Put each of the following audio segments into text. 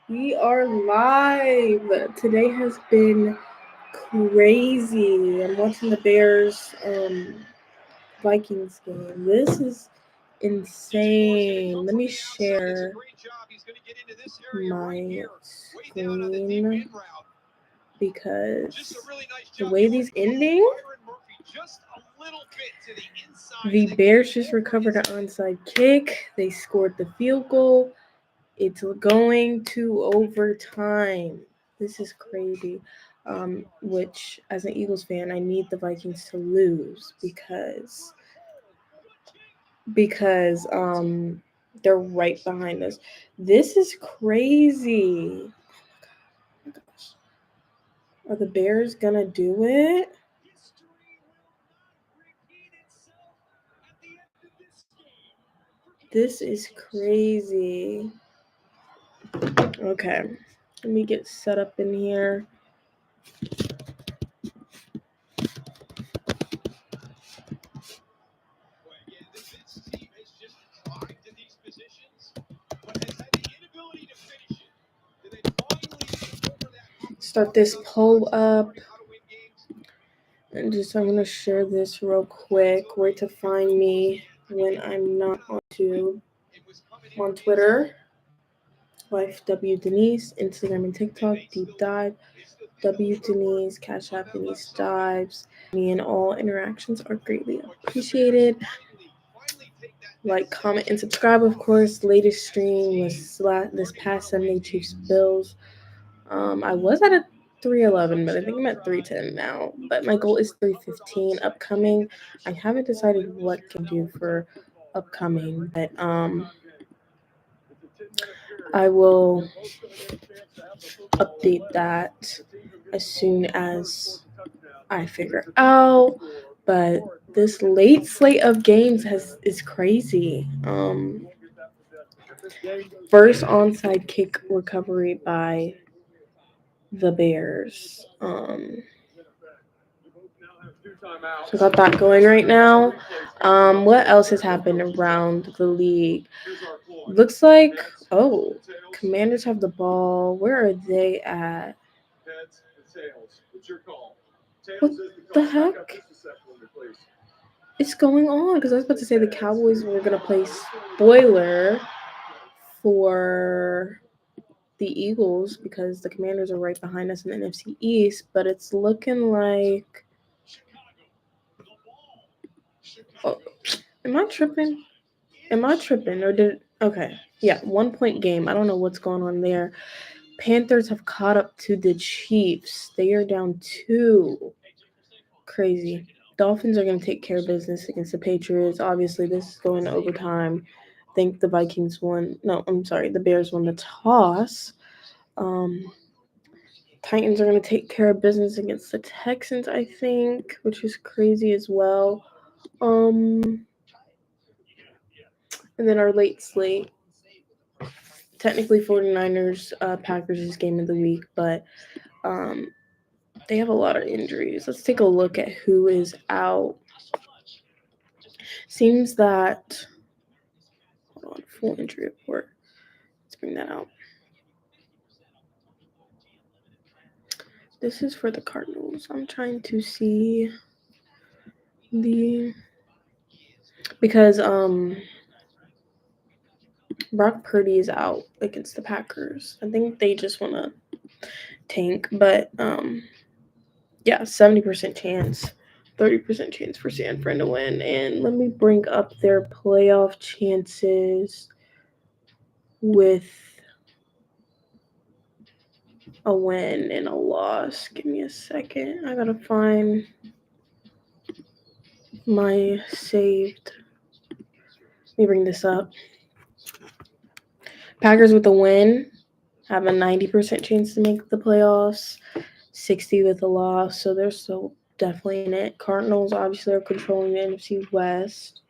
We are live. Today has been crazy. I'm watching the Bears Vikings game. This is insane. Let me share my screen because the way these ending, the Bears just recovered an onside kick. They scored the field goal. It's going to overtime. This is crazy. Which, as an Eagles fan, I need the Vikings to lose because they're right behind us. This is crazy. Oh my gosh. Are the Bears gonna do it? This is crazy. Okay. Let me get set up in here. Start this poll up. And I'm going to share this real quick. Where to find me when I'm not on YouTube. On Twitter, Life W Denise, Instagram and TikTok, Deep Dive, W Denise, CashApp DeniseDives. Me and all interactions are greatly appreciated. Like, comment, and subscribe, of course. Latest stream was this past Sunday, Chiefs Bills. I was at a 311, but I think I'm at 310 now. But my goal is 315 upcoming. I haven't decided what to do for upcoming, but I will update that as soon as I figure out. But this late slate of games is crazy. First onside kick recovery by the Bears. So got that going right now. What else has happened around the league? Looks like Commanders have the ball. Where are they at? What the heck is going on? Because I was about to say the Cowboys were gonna play spoiler for the Eagles because the Commanders are right behind us in the NFC East, but it's looking like. Oh, am I tripping? Or did okay? Yeah, 1 point game. I don't know what's going on there. Panthers have caught up to the Chiefs. They are down 2. Crazy. Dolphins are going to take care of business against the Patriots. Obviously, this is going to overtime. I think the Vikings won. No, I'm sorry. The Bears won the toss. Titans are going to take care of business against the Texans, I think, which is crazy as well. And then our late slate. Technically, 49ers, Packers is game of the week, but they have a lot of injuries. Let's take a look at who is out. Seems that hold on, full injury report. Let's bring that out. This is for the Cardinals. I'm trying to see because Brock Purdy is out against the Packers. I think they just want to tank, but yeah, 70% chance. 30% chance for San Fran to win. And let me bring up their playoff chances with a win and a loss. Give me a second. I gotta find my saved. Let me bring this up. Packers with a win have a 90% chance to make the playoffs, 60 with a loss, so they're still definitely in it. Cardinals obviously are controlling the NFC West.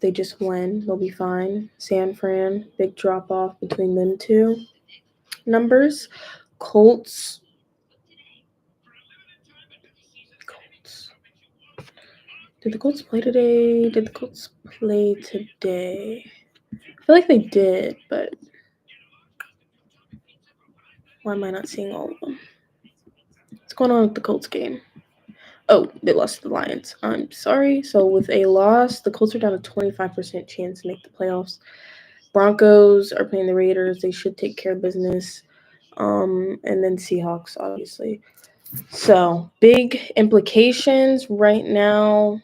They just win. They'll be fine. San Fran, big drop off between them two. Numbers. Colts. Did the Colts play today? I feel like they did, but Why am I not seeing all of them? What's going on with the Colts game? Oh, they lost to the Lions. I'm sorry. So with a loss, the Colts are down a 25% chance to make the playoffs. Broncos are playing the Raiders. They should take care of business. And then Seahawks, obviously. So big implications right now.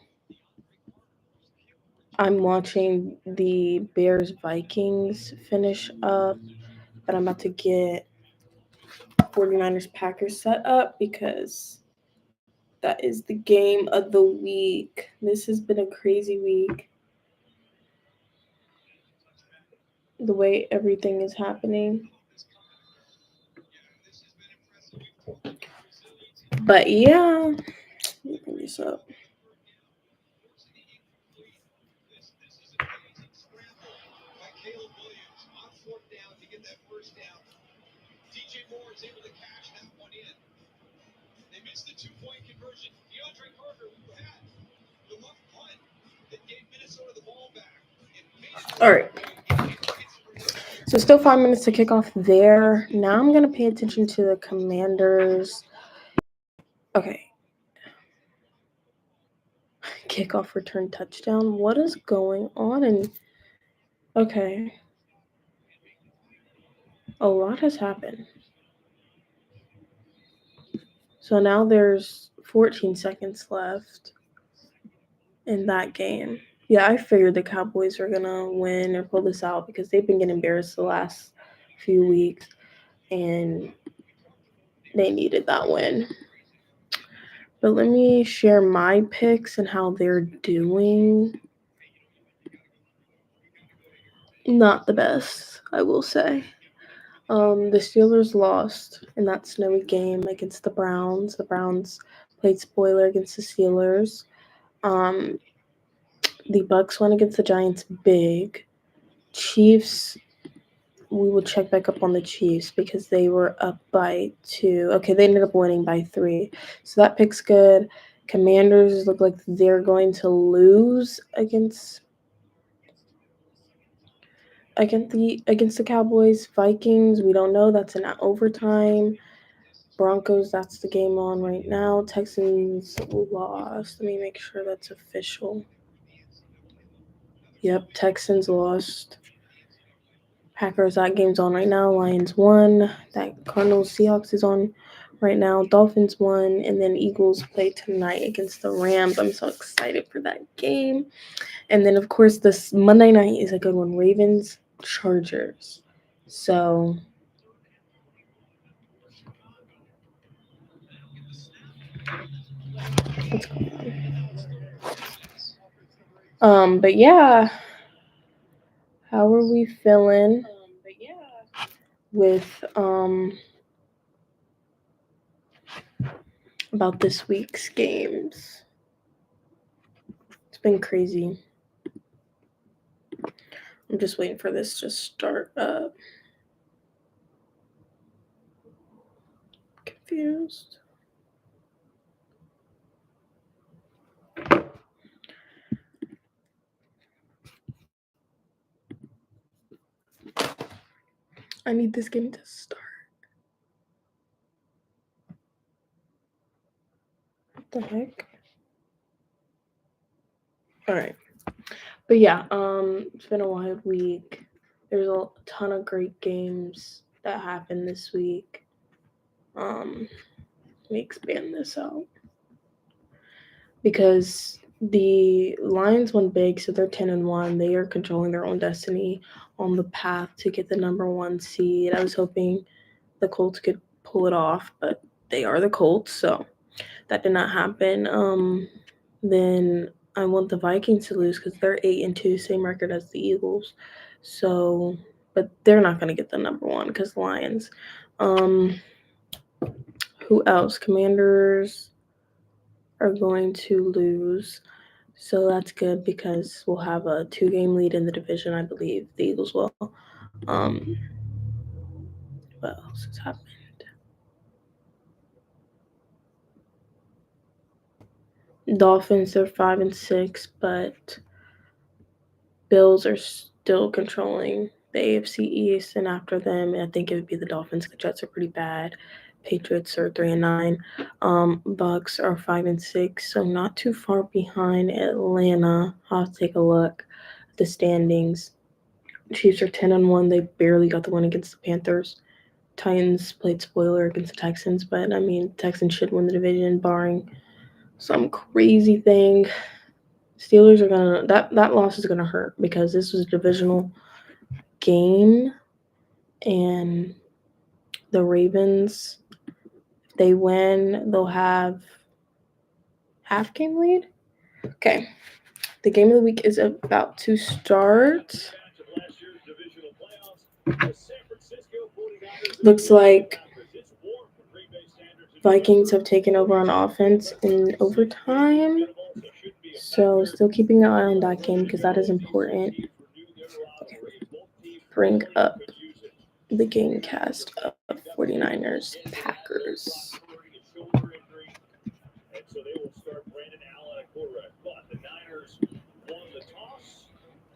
I'm watching the Bears Vikings finish up, but I'm about to get 49ers Packers set up because that is the game of the week. This has been a crazy week. The way everything is happening. But yeah, let me bring this up. All right. So still 5 minutes to kick off there. Now I'm gonna pay attention to the Commanders. Okay. Kickoff return touchdown. What is going on? And okay. A lot has happened. So now there's 14 seconds left in that game. Yeah, I figured the Cowboys were gonna win or pull this out because they've been getting embarrassed the last few weeks and they needed that win. But let me share my picks and how they're doing. Not the best, I will say. The Steelers lost in that snowy game against the Browns. The Browns played spoiler against the Steelers. Um, the Bucks won against the Giants big. Chiefs, we will check back up on the Chiefs because they were up by 2. Okay, they ended up winning by 3. So that pick's good. Commanders look like they're going to lose against the Cowboys. Vikings, we don't know. That's in overtime. Broncos, that's the game on right now. Texans lost. Let me make sure that's official. Yep, Texans lost. Packers, that game's on right now. Lions won. That Cardinals Seahawks is on right now. Dolphins won. And then Eagles play tonight against the Rams. I'm so excited for that game. And then, of course, this Monday night is a good one. Ravens, Chargers. So what's going on? But yeah, how are we feeling with about this week's games? It's been crazy. I'm just waiting for this to start up. Confused. I need this game to start. What the heck? All right. But yeah, it's been a wild week. There's a ton of great games that happened this week. Let me expand this out. Because the Lions won big, so they're 10-1. They are controlling their own destiny on the path to get the number 1 seed. I was hoping the Colts could pull it off, but they are the Colts, so that did not happen. Then I want the Vikings to lose because they're 8-2, same record as the Eagles. So, but they're not going to get the number 1 because Lions. Who else? Commanders are going to lose. So that's good because we'll have a 2-game lead in the division, I believe. The Eagles will. What else has happened? Dolphins are 5-6, but Bills are still controlling the AFC East, and after them, I think it would be the Dolphins. The Jets are pretty bad. Patriots are 3-9. Bucks are 5-6, so not too far behind Atlanta. I'll take a look at the standings. Chiefs are 10-1. They barely got the win against the Panthers. Titans played spoiler against the Texans, but I mean, Texans should win the division, barring some crazy thing. Steelers are gonna that loss is gonna hurt because this was a divisional game, and the Ravens, if they win, they'll have half game lead. Okay, the game of the week is about to start. Looks like Vikings have taken over on offense in overtime. So still keeping an eye on that game because that is important. Okay. Bring up the game cast of 49ers Packers.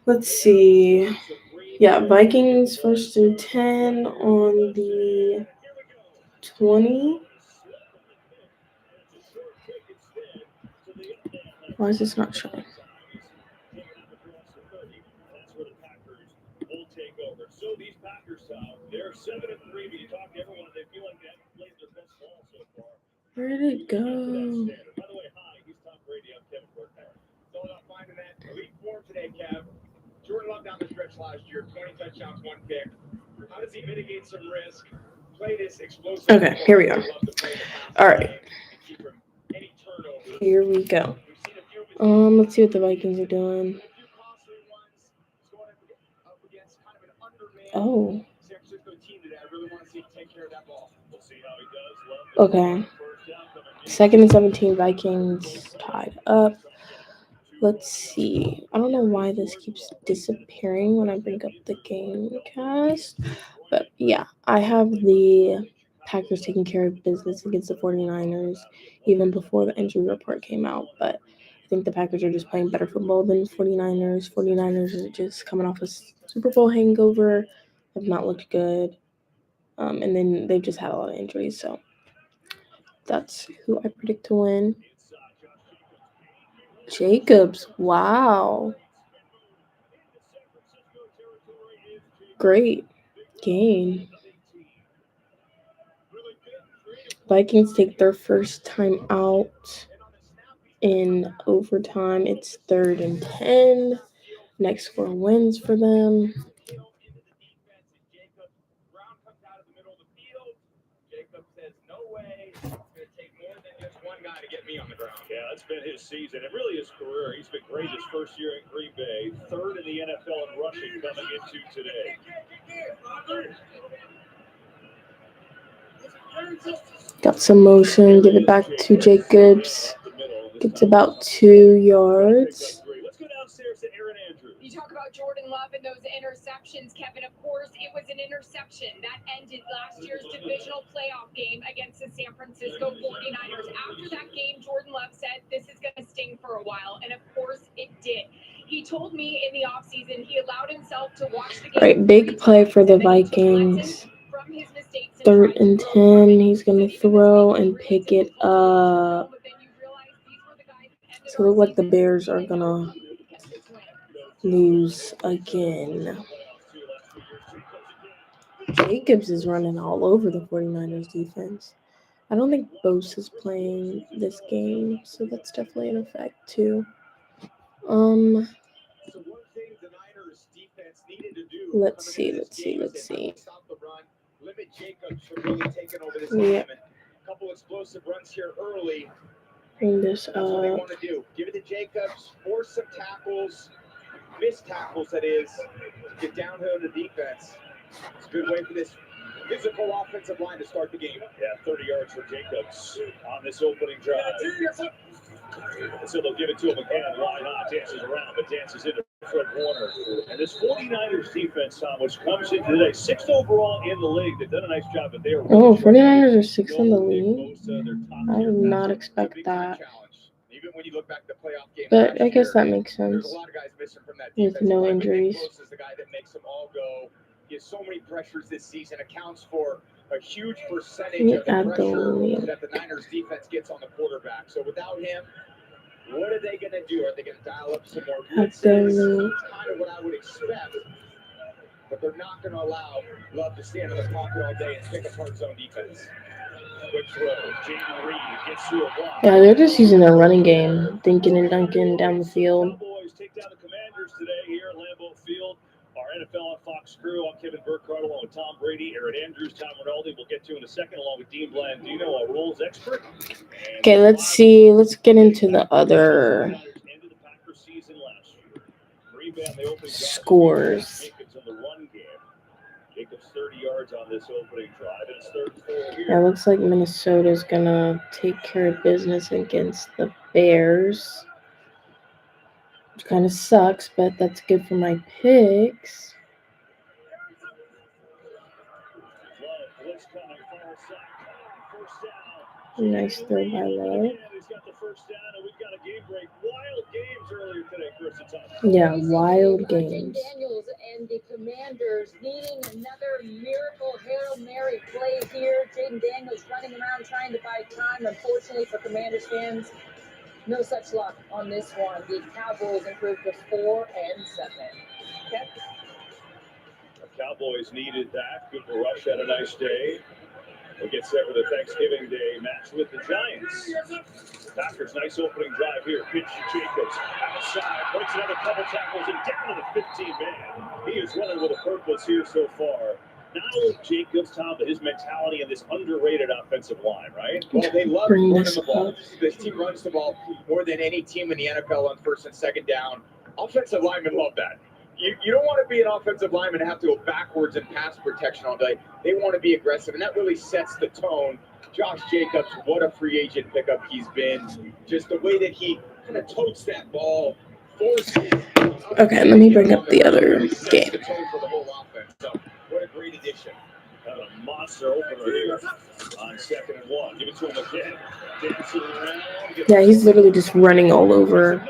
Let's see. Yeah, Vikings 1st and 10 on the 20. Why is this not showing? Where did it go? Jordan Love down the stretch last year, 20 touchdowns, 1 pick. How does he mitigate some risk? Play this explosive. Okay, here we go. All right. Here we go. Let's see what the Vikings are doing. Oh. Okay. 2nd and 17, Vikings tied up. Let's see. I don't know why this keeps disappearing when I bring up the game cast. But yeah, I have the Packers taking care of business against the 49ers even before the injury report came out. But I think the Packers are just playing better football than 49ers. 49ers are just coming off a Super Bowl hangover. Have not looked good. And then they've just had a lot of injuries. So that's who I predict to win. Jacobs. Wow. Great game. Vikings take their first time out in overtime. It's 3rd and 10. Next 4 wins for them. Yeah, that's been his season and really his career. He's been great his first year in Green Bay, 3rd in the NFL in rushing coming into today. Got some motion. Give it back to Jacobs. Gets about 2 yards. Let's go downstairs to Aaron Andrews. You talk about Jordan Love and those interceptions, Kevin. Of course, it was an interception that ended last year's divisional playoff game against the San Francisco 49ers. After that game, Jordan Love said this is going to sting for a while, and of course it did. He told me in the offseason he allowed himself to watch the game. All right, big play for the Vikings. 3rd and 10. He's going to throw and pick it up. So it looks like the Bears are going to lose again. Jacobs is running all over the 49ers defense. I don't think Bose is playing this game, so that's definitely an effect too. Let's see. Yeah. Couple explosive runs here early. Bring this That's what they up. want to do. Give it to Jacobs, force some tackles, missed tackles, that is. Get downhill to defense. It's a good way for this physical offensive line to start the game. Yeah, 30 yards for Jacobs on this opening drive. So they'll give it to him again. Why not? Dances around, but dances into Fred Warner. And this 49ers defense, Tom, which comes in today, 6th overall in the league. They've done a nice job, but they are. Oh, 49ers are 6th in the league. I did not expect that. Even when you look back to playoff game, But I guess that makes sense. There's a lot of guys missing from that with defensive no line, but Nick injuries. Bosa is the guy that makes them all go. gets so many pressures this season, accounts for a huge percentage of the pressure that the Niners defense gets on the quarterback. So without him, what are they going to do? Are they going to dial up some more blitzes? Kind of what I would expect. But they're not going to allow Love to stand in the pocket all day and pick apart zone defense. Quick throw. Jaden Reed gets through a block. Yeah, they're just using their running game, dinking and dunking down the field. Cowboys take down the Commanders today here at Lambeau Field. Our NFL on Fox crew. I'm Kevin Burkhardt along with Tom Brady, Aaron Andrews, Tom Rinaldi. We'll get to in a second along with Dean Blandino, our rules expert. Okay, let's see. Let's get into the other scores. Jacobs 30 yards on this opening drive. It's 3rd and 4 here. Yeah, it looks like Minnesota's gonna take care of business against the Bears, which kind of sucks, but that's good for my picks. Nice throw by Love. Yeah, wild games. Daniels and the Commanders needing another miracle Hail Mary play here. Jaden Daniels running around trying to buy time. Unfortunately for Commanders fans, no such luck on this one. The Cowboys improved to 4-7. Okay. The Cowboys needed that. Cooper Rush had a nice day. We'll get set for the Thanksgiving Day match with the Giants. Packers, nice opening drive here. Pitch to Jacobs. Outside. Breaks another couple tackles and down to the 15-man. He is running with a purpose here so far. Not only Jacobs, Tom, but his mentality and this underrated offensive line, right? Well, they love running the ball. This team runs the ball more than any team in the NFL on 1st and 2nd down. Offensive linemen love that. You don't want to be an offensive lineman and have to go backwards in pass protection all day. They want to be aggressive, and that really sets the tone. Josh Jacobs, what a free agent pickup he's been. Just the way that he kind of totes that ball. Okay, let me bring up the other game. The tone for the whole offense. So, what a great addition. A monster opener here on 2nd and 1. Give it to him again. Dancing around. Yeah, he's literally just running all over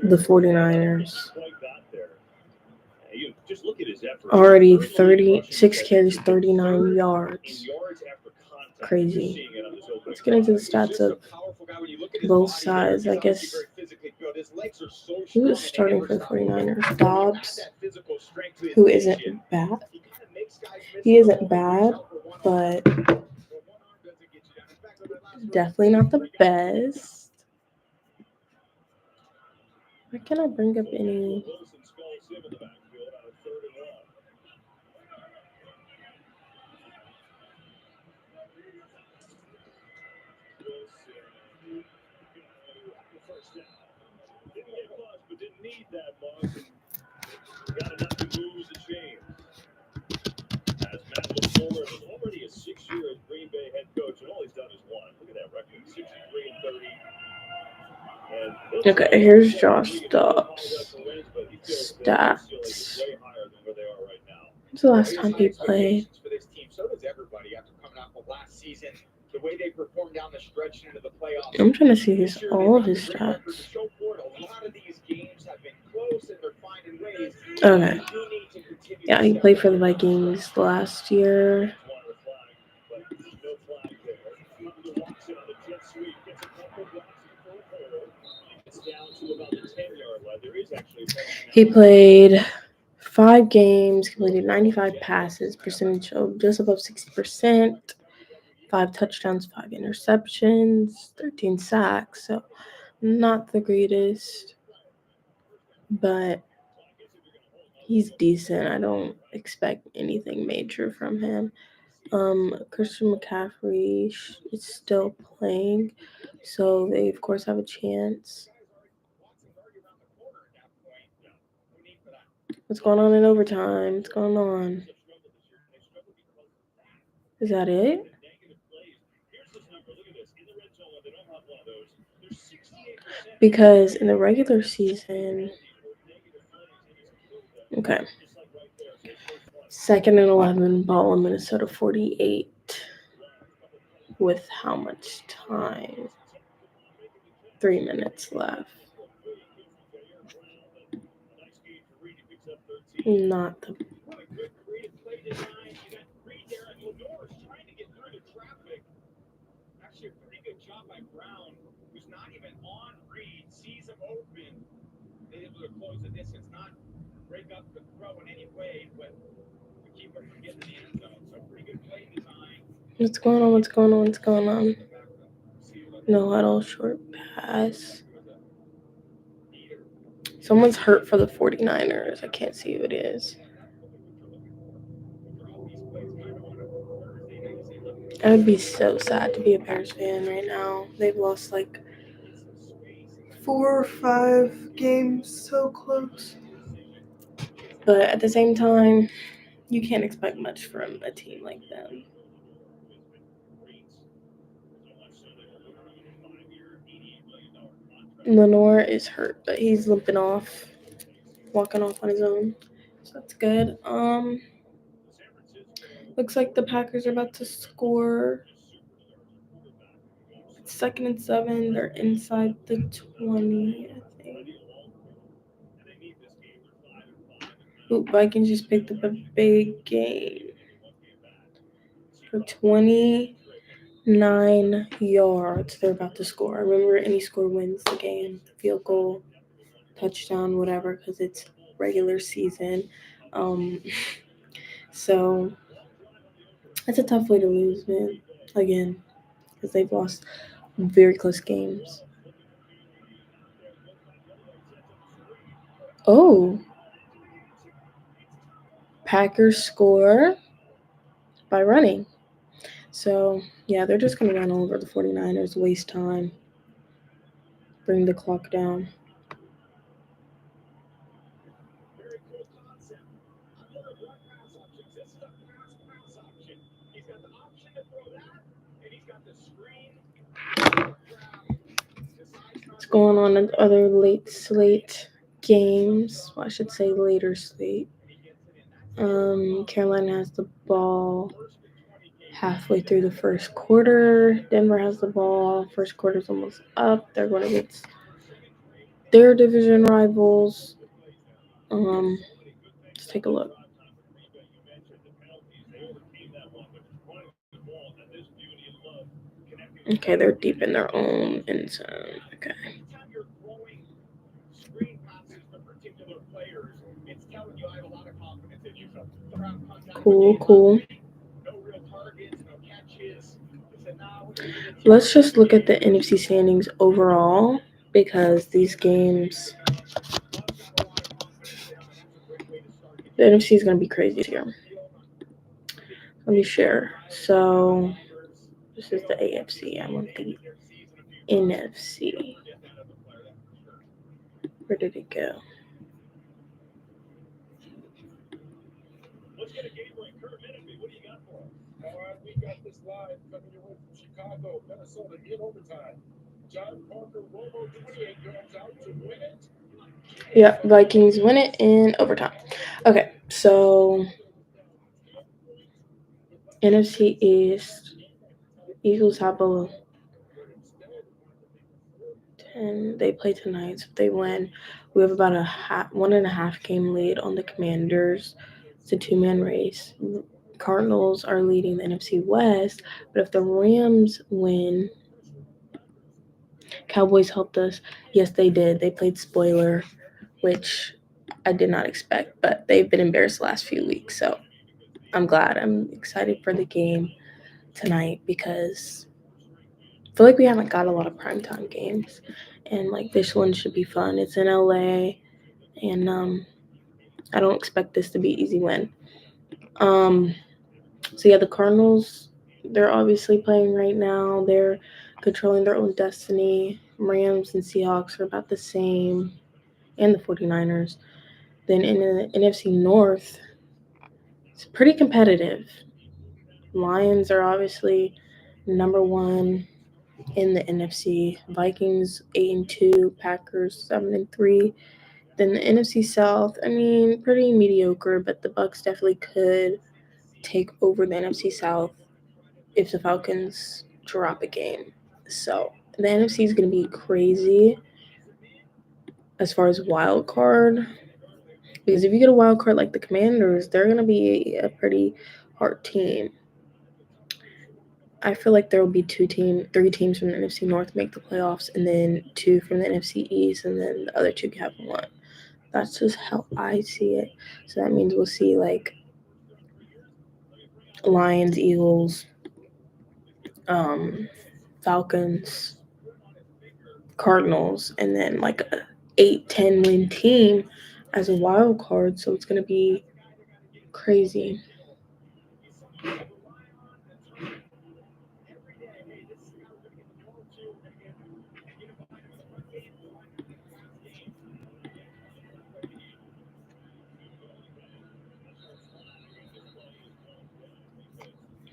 the 49ers. Just look at his effort. Already 36 carries, 39 yards. Crazy. Let's get into the stats of both sides. I guess who is starting for the 49ers? Dobbs, who isn't bad. He isn't bad, but definitely not the best. Why can't I bring up any? Didn't need that much. Got enough to move the chains. As Matt LaFleur is already a 6-year Green Bay head coach, and all he's done is one. Look at that record: 63-30. Okay, here's Josh Dobbs. Stats. When's the last time he played? So does everybody after coming off of last season. The way they performed down the stretch into the playoffs. I'm trying to see all of his stats. Okay. Yeah, he played for the Vikings last year. He played 5 games, completed 95 passes, percentage of just above 60%. 5 touchdowns, 5 interceptions, 13 sacks. So not the greatest, but he's decent. I don't expect anything major from him. Christian McCaffrey is still playing, so they of course have a chance. What's going on in overtime? What's going on? Is that it? Because in the regular season, okay, 2nd and 11, ball in Minnesota 48. With how much time? 3 minutes left. Not the able to close the distance, not break up the throw in any way, but the keeper from getting in the end zone. So pretty good play design. What's going on? What's going on? What's going on? No huddle, short pass. Someone's hurt for the 49ers. I can't see who it is. I would be so sad to be a Bears fan right now. They've lost like 4 or 5 games so close. But at the same time, you can't expect much from a team like them. Lenore is hurt, but he's limping off, walking off on his own. So that's good. Looks like the Packers are about to score. It's 2nd and 7. They're inside the 20, I think. Ooh, Vikings just picked up a big game for 29 yards. They're about to score. Remember, any score wins the game. Field goal, touchdown, whatever, because it's regular season. So it's a tough way to lose, man. Again, because they've lost very close games. Oh. Packers score by running. So, yeah, they're just going to run all over the 49ers, waste time, bring the clock down. Very cool concept. Another run pass option. This is a pass option. He's got the option to throw that, and he's got the screen. What's going on in other late slate games? Well, I should say later slate. Carolina has the ball halfway through the first quarter. Denver has the ball. First quarter's almost up. They're going against their division rivals. Let's take a look. Okay, they're deep in their own end zone. Okay. Cool. Let's just look at the NFC standings overall because these games, the NFC is going to be crazy this year. Let me share. So this is the AFC. I want the NFC. Where did it go? Let's get a game break. Kurt Minifee, what do you got for us? All right, we got this live coming your way from Chicago, Minnesota in overtime. John Parker Romo 28 goes out to win it. Yeah, Vikings win it in overtime. Okay, so NFC East, Eagles have a 10. They play tonight, so if they win, we have about a 1.5 game lead on the Commanders. It's a 2-man race. Cardinals are leading the NFC West, but if the Rams win, Cowboys helped us. Yes, they did. They played spoiler, which I did not expect, but they've been embarrassed the last few weeks, so I'm glad. I'm excited for the game tonight because I feel like we haven't got a lot of primetime games, and like this one should be fun. It's in LA, and I don't expect this to be an easy win. So yeah, the Cardinals, they're obviously playing right now. They're controlling their own destiny. Rams and Seahawks are about the same, and the 49ers. Then in the NFC North, it's pretty competitive. Lions are obviously number 1 in the NFC. Vikings 8-2, Packers 7-3. Then the NFC South, I mean, pretty mediocre, but the Bucs definitely could take over the NFC South if the Falcons drop a game. So the NFC is going to be crazy as far as wild card, because if you get a wild card like the Commanders, they're going to be a pretty hard team. I feel like there will be 3 teams from the NFC North make the playoffs, and then 2 from the NFC East, and then the other 2 have 1. That's just how I see it. So that means we'll see like Lions, Eagles, Falcons, Cardinals, and then like a 8-10 win team as a wild card. So it's gonna be crazy.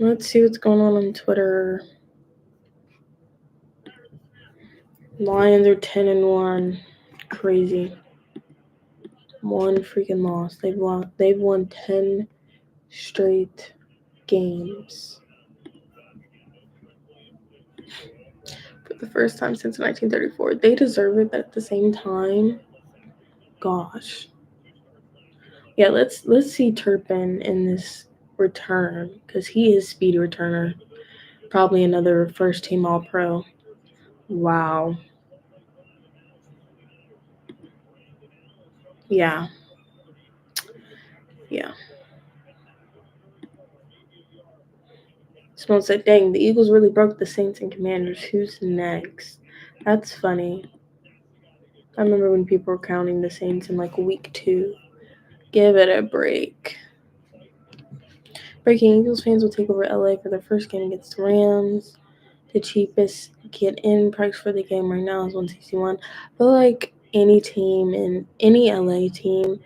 Let's see what's going on Twitter. Lions are 10-1. Crazy. One freaking loss. They've won 10 straight games. For the first time since 1934. They deserve it, but at the same time, gosh. Yeah, let's see Turpin in this return because he is speed returner. Probably another first team All Pro. Wow. Yeah. Yeah. Someone said, dang, the Eagles really broke the Saints and Commanders. Who's next? That's funny. I remember when people were counting the Saints in like week 2. Give it a break. Breaking Eagles fans will take over LA for their first game against the Rams. The cheapest get-in price for the game right now is $161. But like any team and any LA team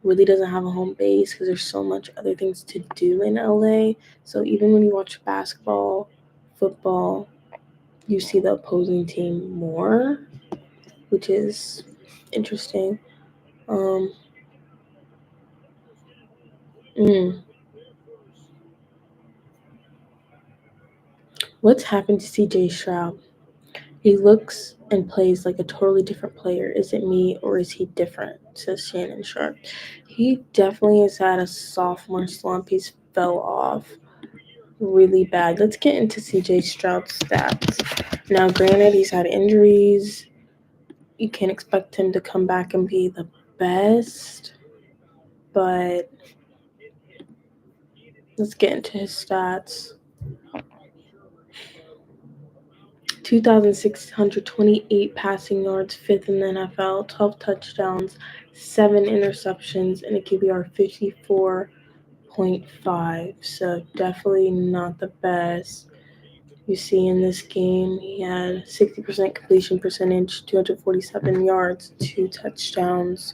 really doesn't have a home base because there's so much other things to do in LA. So even when you watch basketball, football, you see the opposing team more, which is interesting. What's happened to CJ Stroud? He looks and plays like a totally different player. Is it me or is he different? Says Shannon Sharp. He definitely has had a sophomore slump. He's fell off really bad. Let's get into CJ Stroud's stats. Now, granted, he's had injuries. You can't expect him to come back and be the best, but let's get into his stats. 2,628 passing yards, 5th in the NFL, 12 touchdowns, 7 interceptions, and a QBR 54.5. So definitely not the best. You see in this game, he had 60% completion percentage, 247 yards, 2 touchdowns.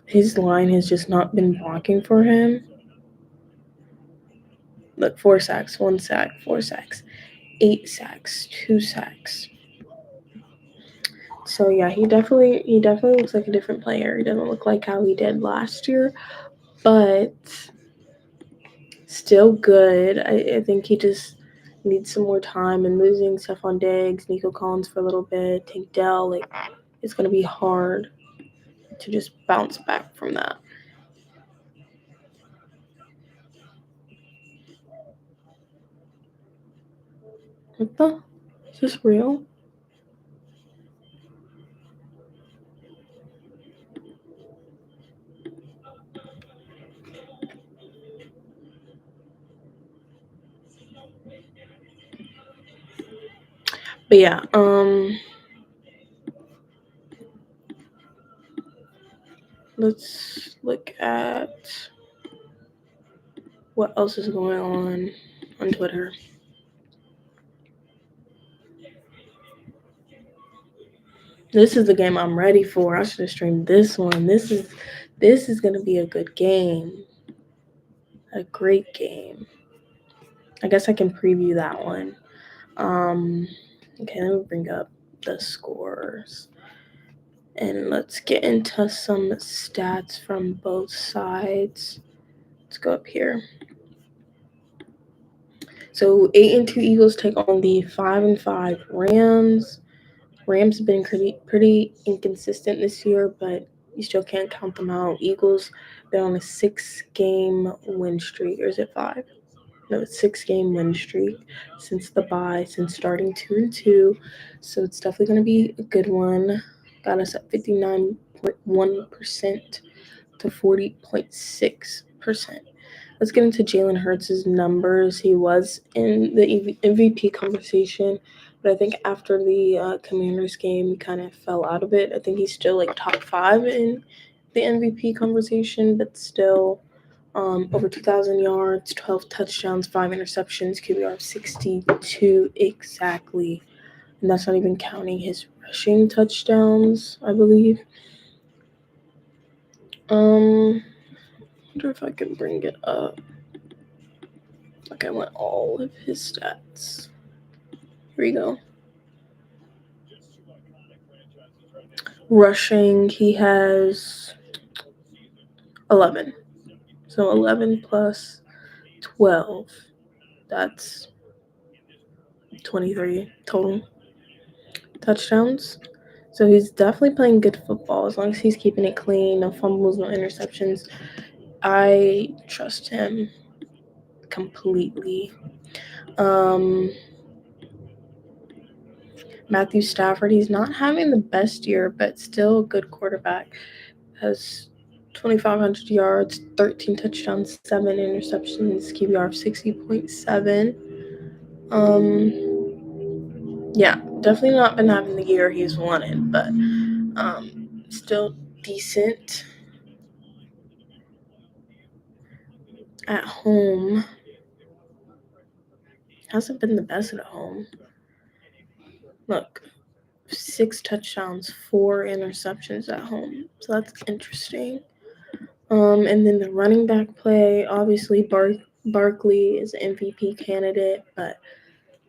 His line has just not been blocking for him. Look, 4 sacks, 1 sack, 4 sacks, 8 sacks, 2 sacks. So yeah, he definitely looks like a different player. He doesn't look like how he did last year, but still good. I think he just needs some more time, and losing Stephon Diggs, Nico Collins for a little bit, Tank Dell, like it's gonna be hard to just bounce back from that. What the? Is this real? But yeah, let's look at what else is going on Twitter. This is the game I'm ready for. I should have streamed this one. This is gonna be a good game. A great game. I guess I can preview that one. Okay, let me bring up the scores. And let's get into some stats from both sides. Let's go up here. So 8-2 Eagles take on the 5-5 Rams. Rams have been pretty inconsistent this year, but you still can't count them out. Eagles been on a 6-game win streak, or is it 5? No, it's 6-game win streak since the bye, since starting 2-2. So it's definitely going to be a good one. got us at 59.1% to 40.6%. Let's get into Jalen Hurts' numbers. He was in the MVP conversation, but I think after the Commanders game, he kind of fell out of it. I think he's still like top 5 in the MVP conversation, but still over 2,000 yards, 12 touchdowns, 5 interceptions, QBR of 62 exactly. And that's not even counting his rushing touchdowns, I believe. I wonder if I can bring it up. Like I want all of his stats. Here we go. Rushing, he has 11. So 11 plus 12. That's 23 total touchdowns. So he's definitely playing good football as long as he's keeping it clean, no fumbles, no interceptions. I trust him completely. Matthew Stafford, he's not having the best year, but still a good quarterback. Has 2,500 yards, 13 touchdowns, 7 interceptions, QBR of 60.7. Yeah, definitely not been having the year he's wanted, but still decent. At home, hasn't been the best at home. Look, 6 touchdowns, 4 interceptions at home. So that's interesting. And then the running back play, obviously Barkley is an MVP candidate, but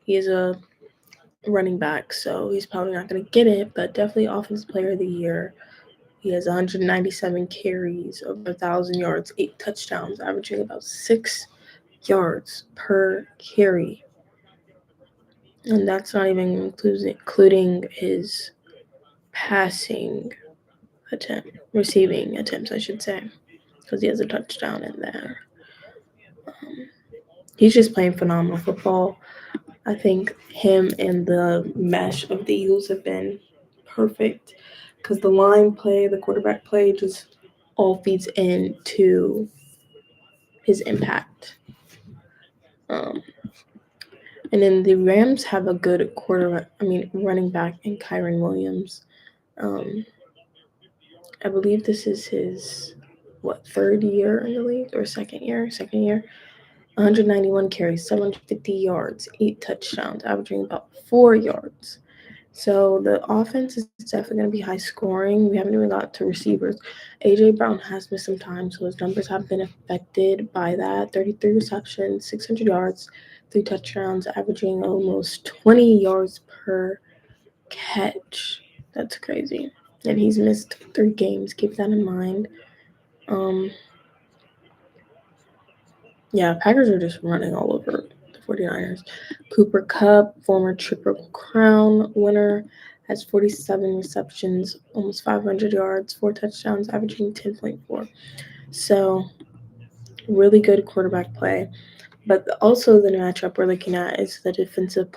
he is a running back, so he's probably not going to get it, but definitely Offensive Player of the Year. He has 197 carries, over 1,000 yards, 8 touchdowns, averaging about 6 yards per carry. And that's not even including his receiving attempts, I should say, because he has a touchdown in there. He's just playing phenomenal football. I think him and the mesh of the Eagles have been perfect because the line play, the quarterback play just all feeds into his impact. And then the Rams have a good running back in Kyron Williams. I believe this is his, third year in the league or second year? 191 carries, 750 yards, 8 touchdowns, averaging about 4 yards. So the offense is definitely going to be high scoring. We haven't even got to receivers. A.J. Brown has missed some time, so his numbers have been affected by that. 33 receptions, 600 yards, 3 touchdowns, averaging almost 20 yards per catch. That's crazy. And he's missed 3 games. Keep that in mind. Yeah, Packers are just running all over the 49ers. Cooper Kupp, former Triple Crown winner, has 47 receptions, almost 500 yards, 4 touchdowns, averaging 10.4. So, really good quarterback play. But also the matchup we're looking at is the defensive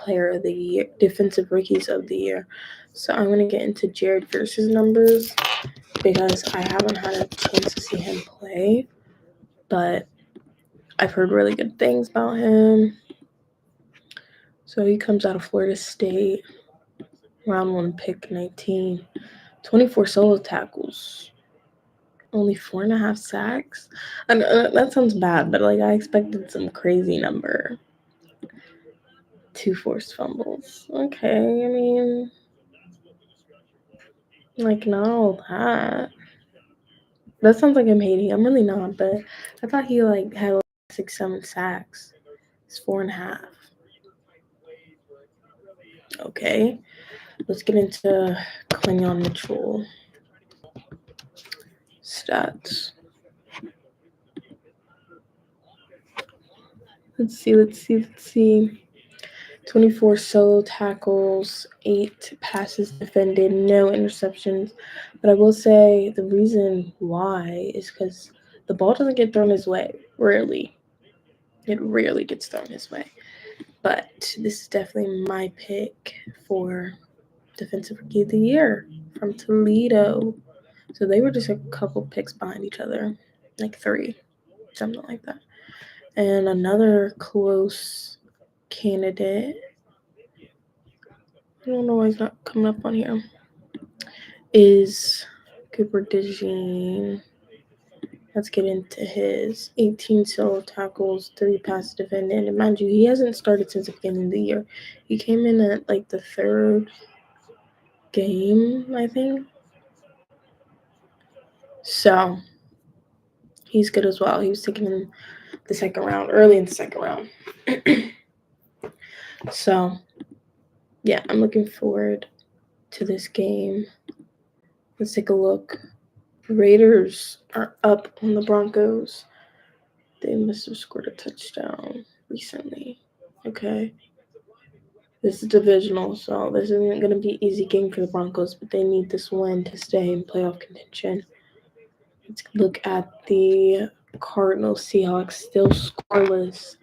rookies of the year. So I'm going to get into Jared Verse's numbers because I haven't had a chance to see him play. But I've heard really good things about him. So he comes out of Florida State, round 1 pick 19, 24 solo tackles, only 4.5 sacks. And that sounds bad, but I expected some crazy number. 2 forced fumbles. Okay, not all that. That sounds like I'm hating. I'm really not, but I thought he had 6, 7 sacks. It's 4.5. Okay, let's get into Quinyon Mitchell stats. Let's see. 24 solo tackles, 8 passes defended, no interceptions. But I will say the reason why is because the ball doesn't get thrown his way. Rarely. It rarely gets thrown his way. But this is definitely my pick for Defensive Rookie of the Year from Toledo. So they were just a couple picks behind each other, like 3, something like that. And another close candidate, I don't know why he's not coming up on here, is Cooper DeJean. Let's get into his 18 solo tackles, 3 pass defended. And mind you, he hasn't started since the beginning of the year. He came in at like the 3rd game, I think. So he's good as well. He was taken in the second round, early in the second round. So yeah, I'm looking forward to this game. Let's take a look. Raiders are up on the Broncos. They must have scored a touchdown recently. Okay. This is divisional, so this isn't going to be an easy game for the Broncos, but they need this win to stay in playoff contention. Let's look at the Cardinals Seahawks, still scoreless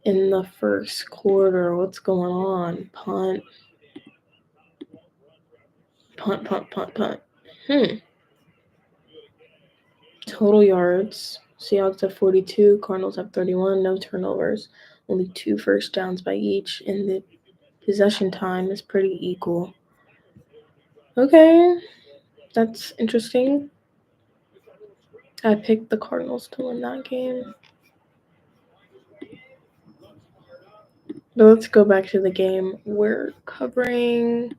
in the first quarter. What's going on? Punt. Total yards. Seahawks have 42, Cardinals have 31, no turnovers, only 2 first downs by each, and the possession time is pretty equal. Okay, that's interesting. I picked the Cardinals to win that game. But let's go back to the game we're covering.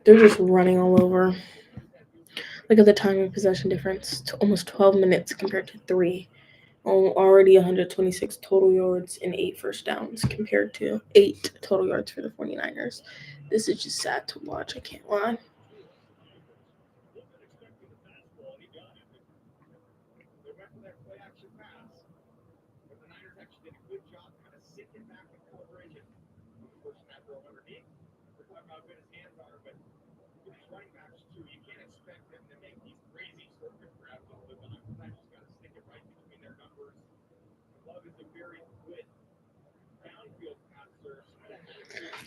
They're just running all over. Look at the time of possession difference. To almost 12 minutes compared to 3. Already 126 total yards and 8 first downs compared to 8 total yards for the 49ers. This is just sad to watch, I can't lie.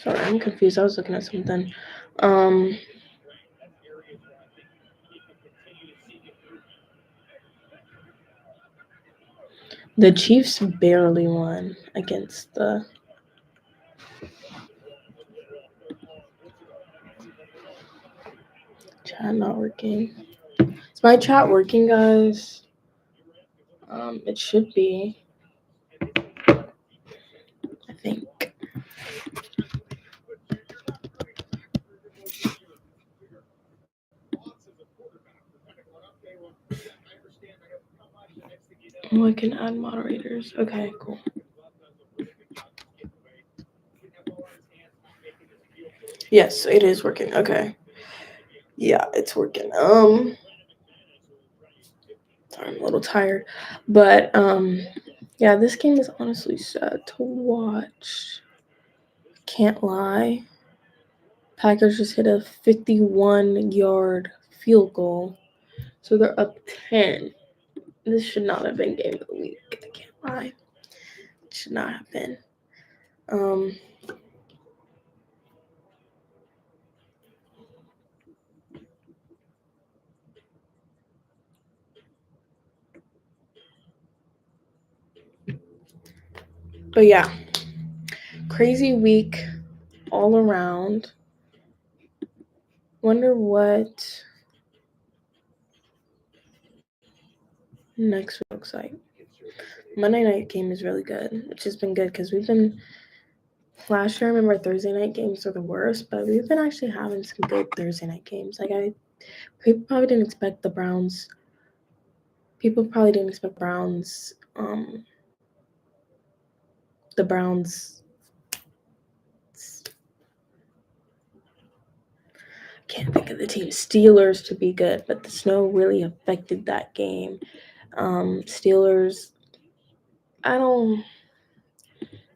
Sorry, I'm confused. I was looking at something. The Chiefs barely won against the chat not working. Is my chat working, guys? It should be. I think. Oh, I can add moderators. Okay, cool. Yes, it is working. Okay. Yeah, it's working. Sorry, I'm a little tired. But yeah, this game is honestly sad to watch. Can't lie. Packers just hit a 51-yard field goal. So they're up 10. This should not have been game of the week. I can't lie. It should not have been. But yeah, crazy week all around. Wonder what next week looks like. Monday night game is really good, which has been good because we've been. Last year, I remember Thursday night games were the worst, but we've been actually having some good Thursday night games. People probably didn't expect the Browns. People probably didn't expect Browns. The Browns. Can't think of the team. Steelers to be good, but the snow really affected that game. Steelers.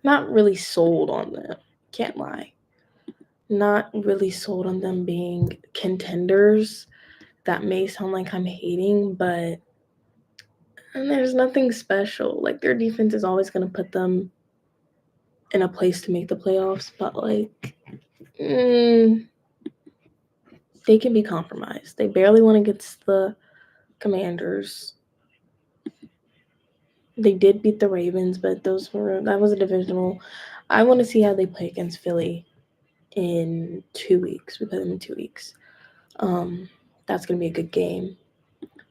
Not really sold on them. Can't lie. Not really sold on them being contenders. That may sound like I'm hating, but there's nothing special. Like, their defense is always going to put them in a place to make the playoffs, but like they can be compromised. They barely won against the Commanders. They did beat the Ravens, but that was a divisional. I want to see how they play against Philly in 2 weeks. We play them in 2 weeks. That's gonna be a good game.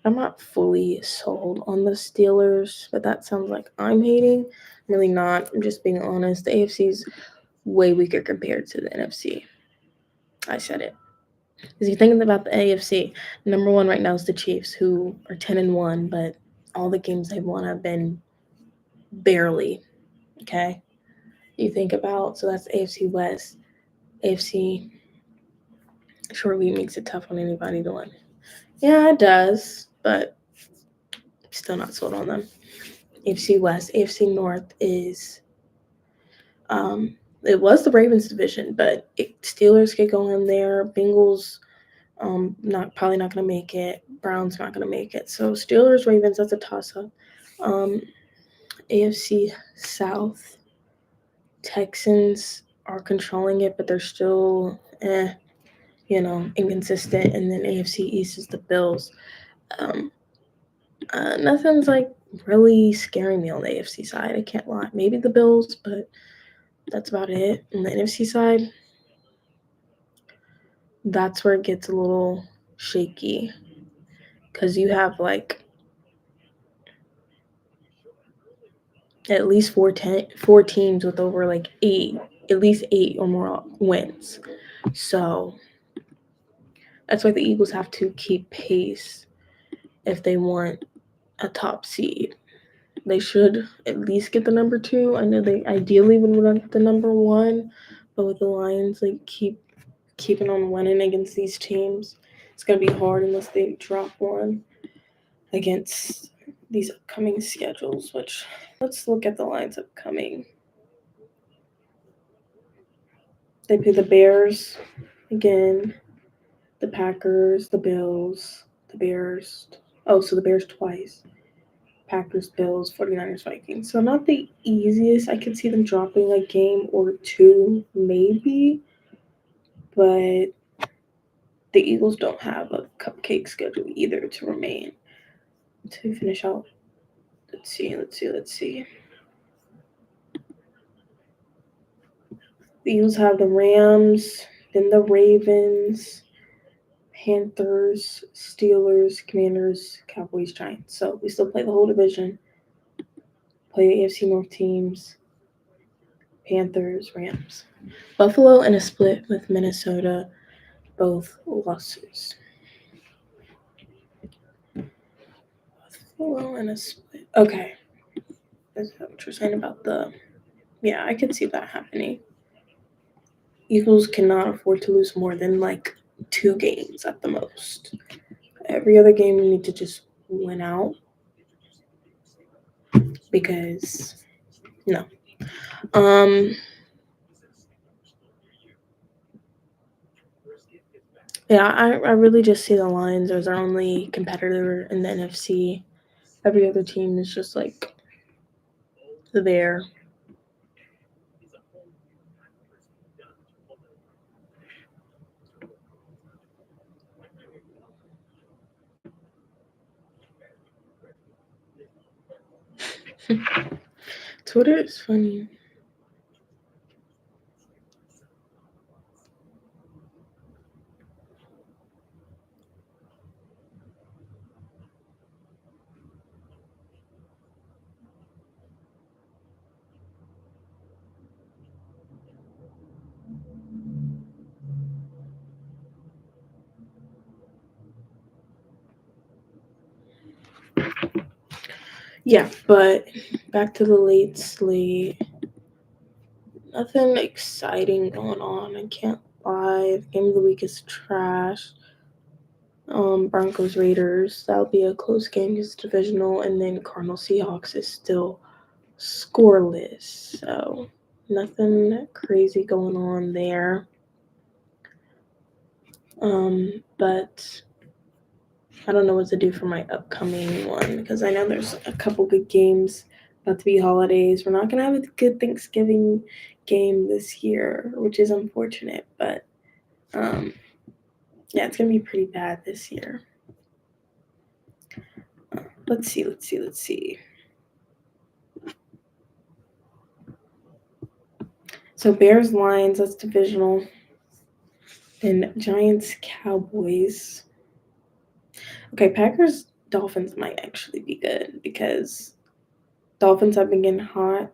I'm not fully sold on the Steelers, but that sounds like I'm hating. I'm really not. I'm just being honest. The AFC's way weaker compared to the NFC. I said it. Because you're thinking about the AFC, number one right now is the Chiefs, who are 10-1, but all the games they've won have been barely. Okay, you think about, so that's AFC West. AFC surely makes it tough on anybody to win. Yeah, it does, but I'm still not sold on them. AFC West, AFC North is it was the Ravens division, but Steelers get going there. Bengals probably not going to make it. Browns not going to make it. So Steelers, Ravens, that's a toss-up. AFC South, Texans are controlling it, but they're still inconsistent. And then AFC East is the Bills. Nothing's like really scaring me on the AFC side. I can't lie. Maybe the Bills, but that's about it. On the NFC side, that's where it gets a little shaky because you have like at least four teams with over like at least eight or more wins. So that's why the Eagles have to keep pace if they want a top seed. They should at least get the number 2. I know they ideally would want the number 1, but with the Lions, like keeping on winning against these teams, it's gonna be hard unless they drop one against these upcoming schedules. Which let's look at the Lions upcoming. They play the Bears again, the Packers, the Bills, the Bears. Oh, so the Bears twice. Packers, Bills, 49ers, Vikings. So not the easiest. I could see them dropping a game or 2, maybe. But the Eagles don't have a cupcake schedule either to remain. To finish out. Let's see. The Eagles have the Rams, then the Ravens, Panthers, Steelers, Commanders, Cowboys, Giants. So we still play the whole division. Play the AFC North teams. Panthers, Rams. Buffalo in a split with Minnesota, both losses. Buffalo in a split. Okay. Is that what you're saying about the... Yeah, I could see that happening. Eagles cannot afford to lose more than like 2 games at the most. Every other game you need to just win out. Because no. Yeah, I really just see the Lions as our only competitor in the NFC. Every other team is just like there. Twitter is funny. Yeah, but back to the late slate. Nothing exciting going on. I can't lie. The game of the week is trash. Broncos Raiders. That'll be a close game. It's divisional, and then Cardinals Seahawks is still scoreless. So nothing crazy going on there. But I don't know what to do for my upcoming one because I know there's a couple good games, about to be holidays. We're not gonna have a good Thanksgiving game this year, which is unfortunate, but yeah, it's gonna be pretty bad this year. Let's see. So Bears Lions, that's divisional. Then Giants Cowboys. Okay, Packers Dolphins might actually be good because Dolphins have been getting hot.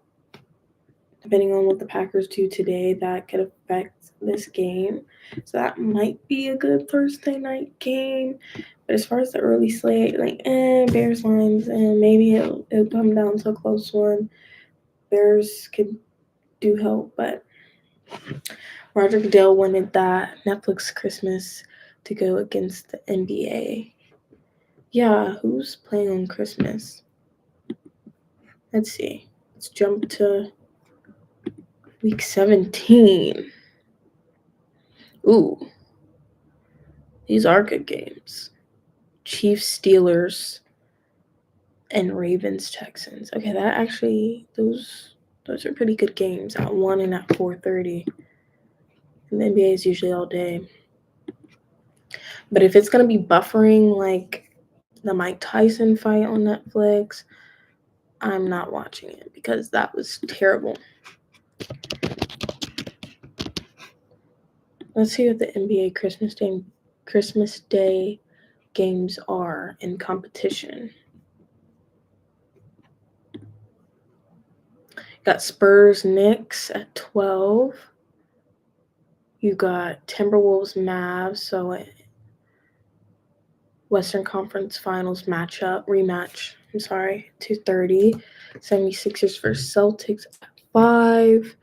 Depending on what the Packers do today, that could affect this game. So that might be a good Thursday night game. But as far as the early slate, Bears Lions, and maybe it'll come down to a close one. Bears could do help, but Roger Goodell wanted that Netflix Christmas to go against the NBA. Yeah, who's playing on Christmas? Let's see. Let's jump to week 17. Ooh. These are good games. Chiefs, Steelers, and Ravens, Texans. Okay, that actually those are pretty good games at 1 and at 4:30. And the NBA is usually all day. But if it's gonna be buffering like the Mike Tyson fight on Netflix, I'm not watching it because that was terrible. Let's see what the NBA Christmas Day games are in competition. Got Spurs Knicks at 12. You got Timberwolves Mavs, so Western Conference Finals rematch. 2:30. 76ers versus Celtics at 5.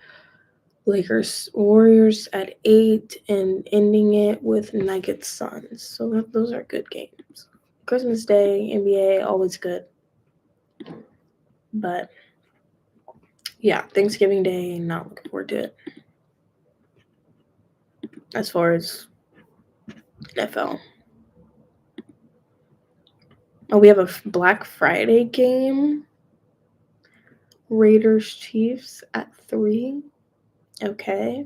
Lakers Warriors at 8, and ending it with Nuggets Suns. So those are good games. Christmas Day, NBA, always good. But yeah, Thanksgiving Day, not looking forward to it. As far as NFL. Oh, we have a Black Friday game. Raiders Chiefs at 3. Okay.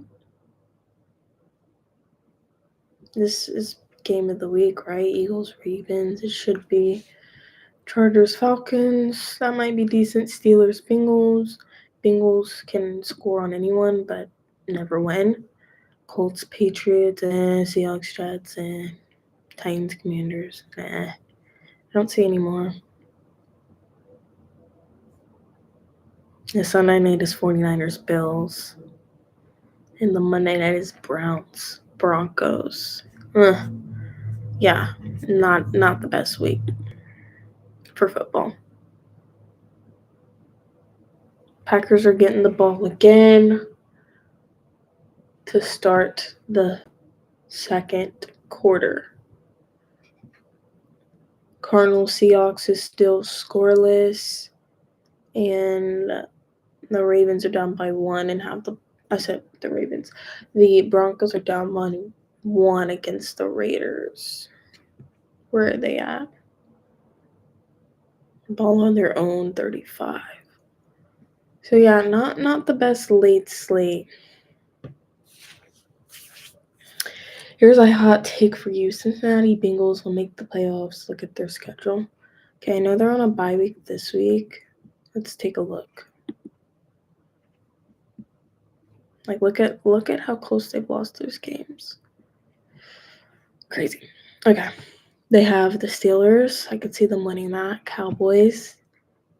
This is game of the week, right? Eagles Ravens. It should be. Chargers Falcons. That might be decent. Steelers Bengals. Bengals can score on anyone, but never win. Colts Patriots and Seahawks Jets and Titans Commanders. I don't see any more. The Sunday night is 49ers Bills. And the Monday night is Browns Broncos. Yeah, not the best week for football. Packers are getting the ball again to start the second quarter. Cardinals Seahawks is still scoreless, and the Ravens are down by 1 and have the. I said the Ravens. The Broncos are down by 1 against the Raiders. Where are they at? Ball on their own, 35. So yeah, not the best late slate. Here's a hot take for you. Cincinnati Bengals will make the playoffs. Look at their schedule. Okay, I know they're on a bye week this week. Let's take a look. Look at how close they've lost those games. Crazy. Okay. They have the Steelers. I could see them winning that. Cowboys,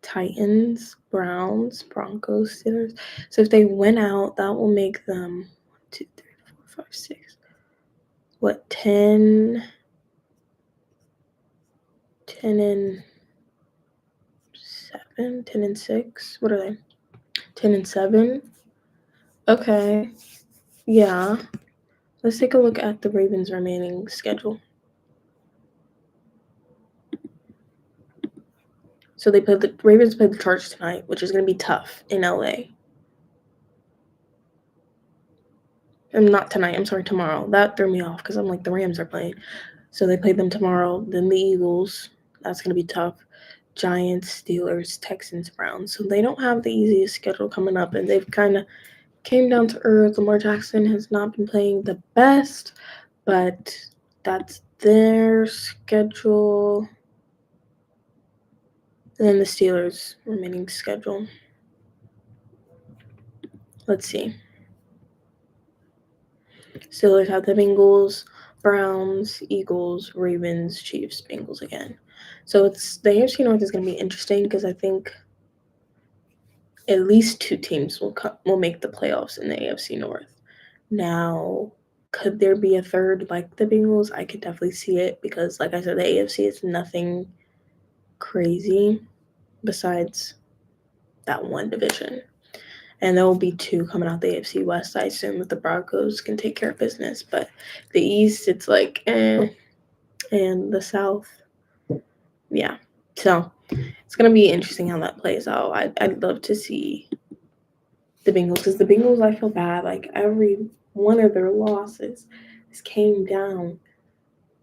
Titans, Browns, Broncos, Steelers. So if they win out, that will make them 1, 2, 3, 4, 5, 6. What, 10 and 7? 10 and 6? What are they? 10 and 7? Okay. Yeah. Let's take a look at the Ravens' remaining schedule. So the Ravens played the Chargers tonight, which is going to be tough in LA. And not tonight. I'm sorry, tomorrow. That threw me off because I'm like, the Rams are playing. So they played them tomorrow. Then the Eagles. That's going to be tough. Giants, Steelers, Texans, Browns. So they don't have the easiest schedule coming up, and they've kind of came down to earth. Lamar Jackson has not been playing the best, but that's their schedule. And then the Steelers' remaining schedule. Let's see. Steelers have the Bengals, Browns, Eagles, Ravens, Chiefs, Bengals again. So it's the AFC North is going to be interesting because I think at least two teams will make the playoffs in the AFC North. Now, could there be a third like the Bengals? I could definitely see it because, like I said, the AFC is nothing crazy besides that one division. And there will be two coming out the AFC West. I assume that the Broncos can take care of business. But the East, it's like, eh. And the South, yeah. So it's going to be interesting how that plays out. I'd love to see the Bengals because the Bengals, I feel bad. Like every one of their losses came down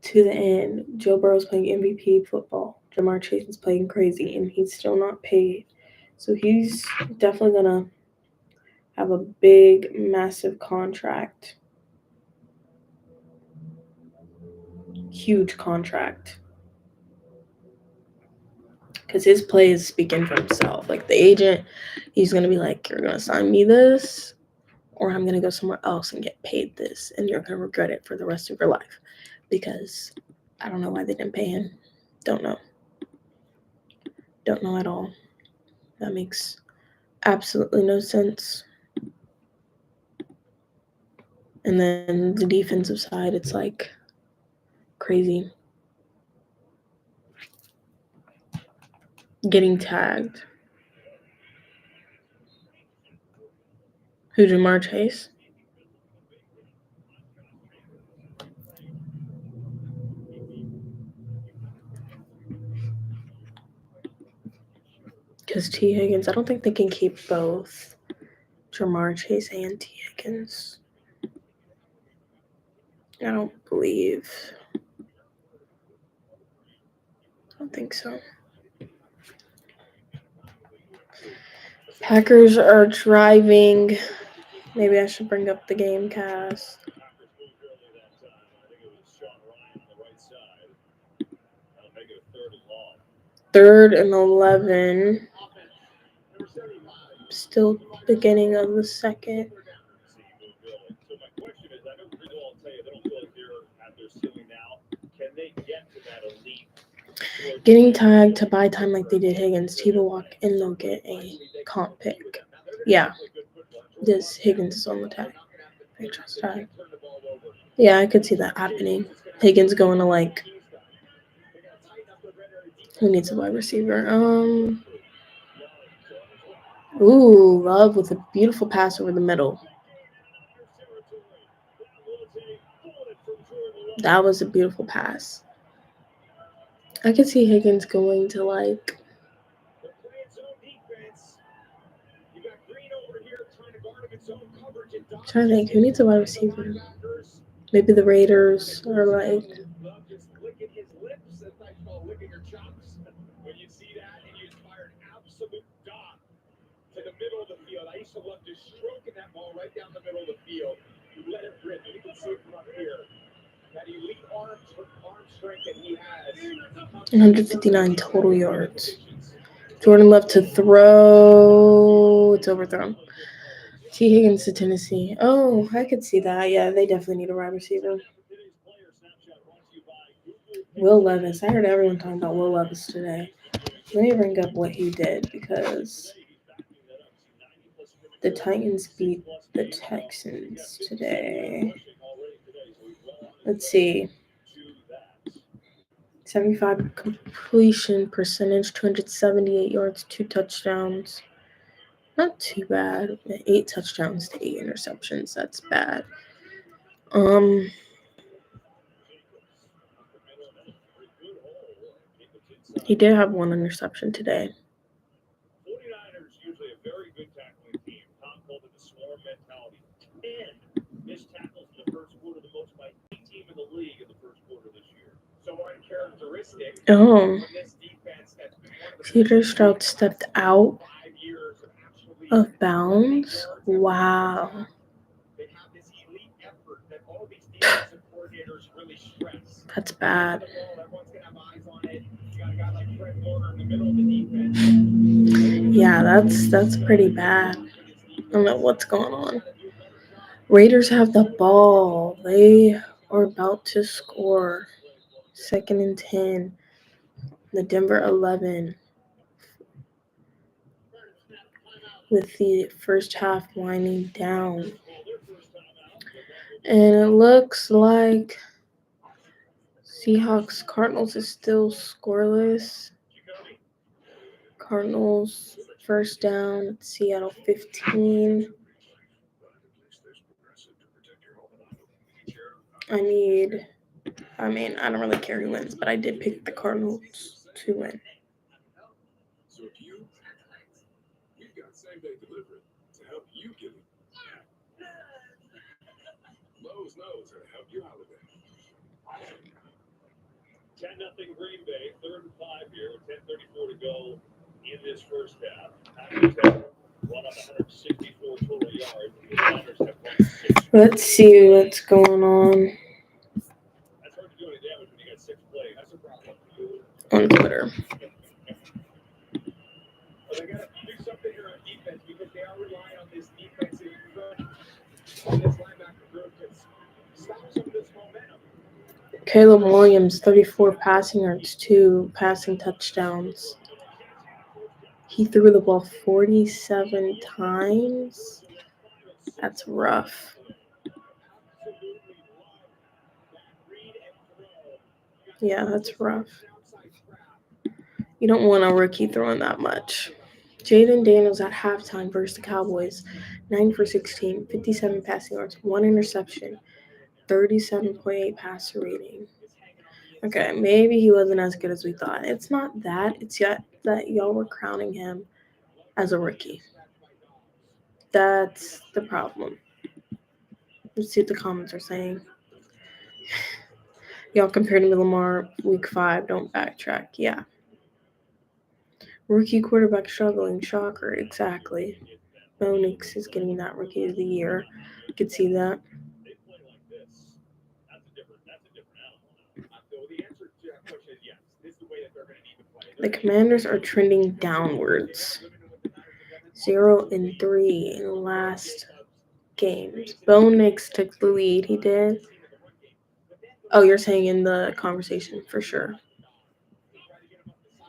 to the end. Joe Burrow's playing MVP football. Jamar Chase is playing crazy, and he's still not paid. So he's definitely going to have a big, massive contract. Huge contract. Because his play is speaking for himself. Like the agent, he's going to be like, you're going to sign me this, or I'm going to go somewhere else and get paid this, and you're going to regret it for the rest of your life. Because I don't know why they didn't pay him. Don't know. Don't know at all. That makes absolutely no sense. And then the defensive side, it's like crazy. Getting tagged. Who, Jamar Chase? Because T. Higgins, I don't think they can keep both Jamar Chase and T. Higgins. I don't believe. I don't think so. Packers are driving. Maybe I should bring up the game cast. 3rd and 11. Still beginning of the second. Getting tagged to buy time like they did Higgins. Tebow walk and they'll get a comp pick. Yeah. This Higgins is on the tag. Tag. Yeah, I could see that happening. Higgins going to like. Who needs a wide receiver? Ooh, Love with a beautiful pass over the middle. That was a beautiful pass. I could see Higgins going to like. I'm trying to think, who needs a wide receiver? Maybe the Raiders are like. When you see that and you inspired absolute dot to the middle of the field. I used to love just stroking that ball right down the middle of the field. You let it rip. You can see it from up here. That elite arm strength that he has. 159 total yards. Jordan Love to throw. It's overthrown. T. Higgins to Tennessee. Oh, I could see that. Yeah, they definitely need a wide receiver. Will Levis. I heard everyone talking about Will Levis today. Let me bring up what he did because the Titans beat the Texans today. Let's see. 75 completion percentage, 278 yards, 2 touchdowns. Not too bad. 8 touchdowns to 8 interceptions. That's bad. He did have 1 interception today. 49ers usually a very good tackling team. Tom called it the swarm mentality. 10 missed tackles in the first quarter, the most by any team in the league in the first quarter this year. So uncharacteristic from this defense CJ Stroud stepped out of bounds. Wow. That's bad. Yeah, that's pretty bad. I don't know what's going on. Raiders have the ball. They are about to score. 2nd and 10. The Denver 11. With the first half winding down. And it looks like Seahawks Cardinals is still scoreless. Cardinals first down, Seattle 15. I don't really care who wins, but I did pick the Cardinals to win. So if you, we've got same-day delivery to help you get it. Lowe's knows how to help you holiday. 10-0 Green Bay, 3rd and 5 here, 10:34 to go in this first half. Packers have run on 164 total yards. The Niners have run 6. Let's see what's going on That's hard to do any damage when you got 6 plays. That's a problem. on Twitter. Well, they got to do something here on defense because they are relying on this defensive front, on this linebacker group to stop some of this momentum. Caleb Williams, 34 passing yards, 2 passing touchdowns. He threw the ball 47 times. That's rough. Yeah, that's rough. You don't want a rookie throwing that much. Jaden Daniels at halftime versus the Cowboys. 9 for 16, 57 passing yards, 1 interception, 37.8 passer rating. Okay, maybe he wasn't as good as we thought. It's not that. It's yet that y'all were crowning him as a rookie. That's the problem. Let's see what the comments are saying. Y'all compared him to Lamar week 5. Don't backtrack. Yeah. Rookie quarterback struggling. Shocker. Exactly. Bo Nix is getting that rookie of the year. You could see that. The Commanders are trending downwards. 0-3 in the last games. Bo Nix took the lead. He did. Oh, you're saying in the conversation for sure.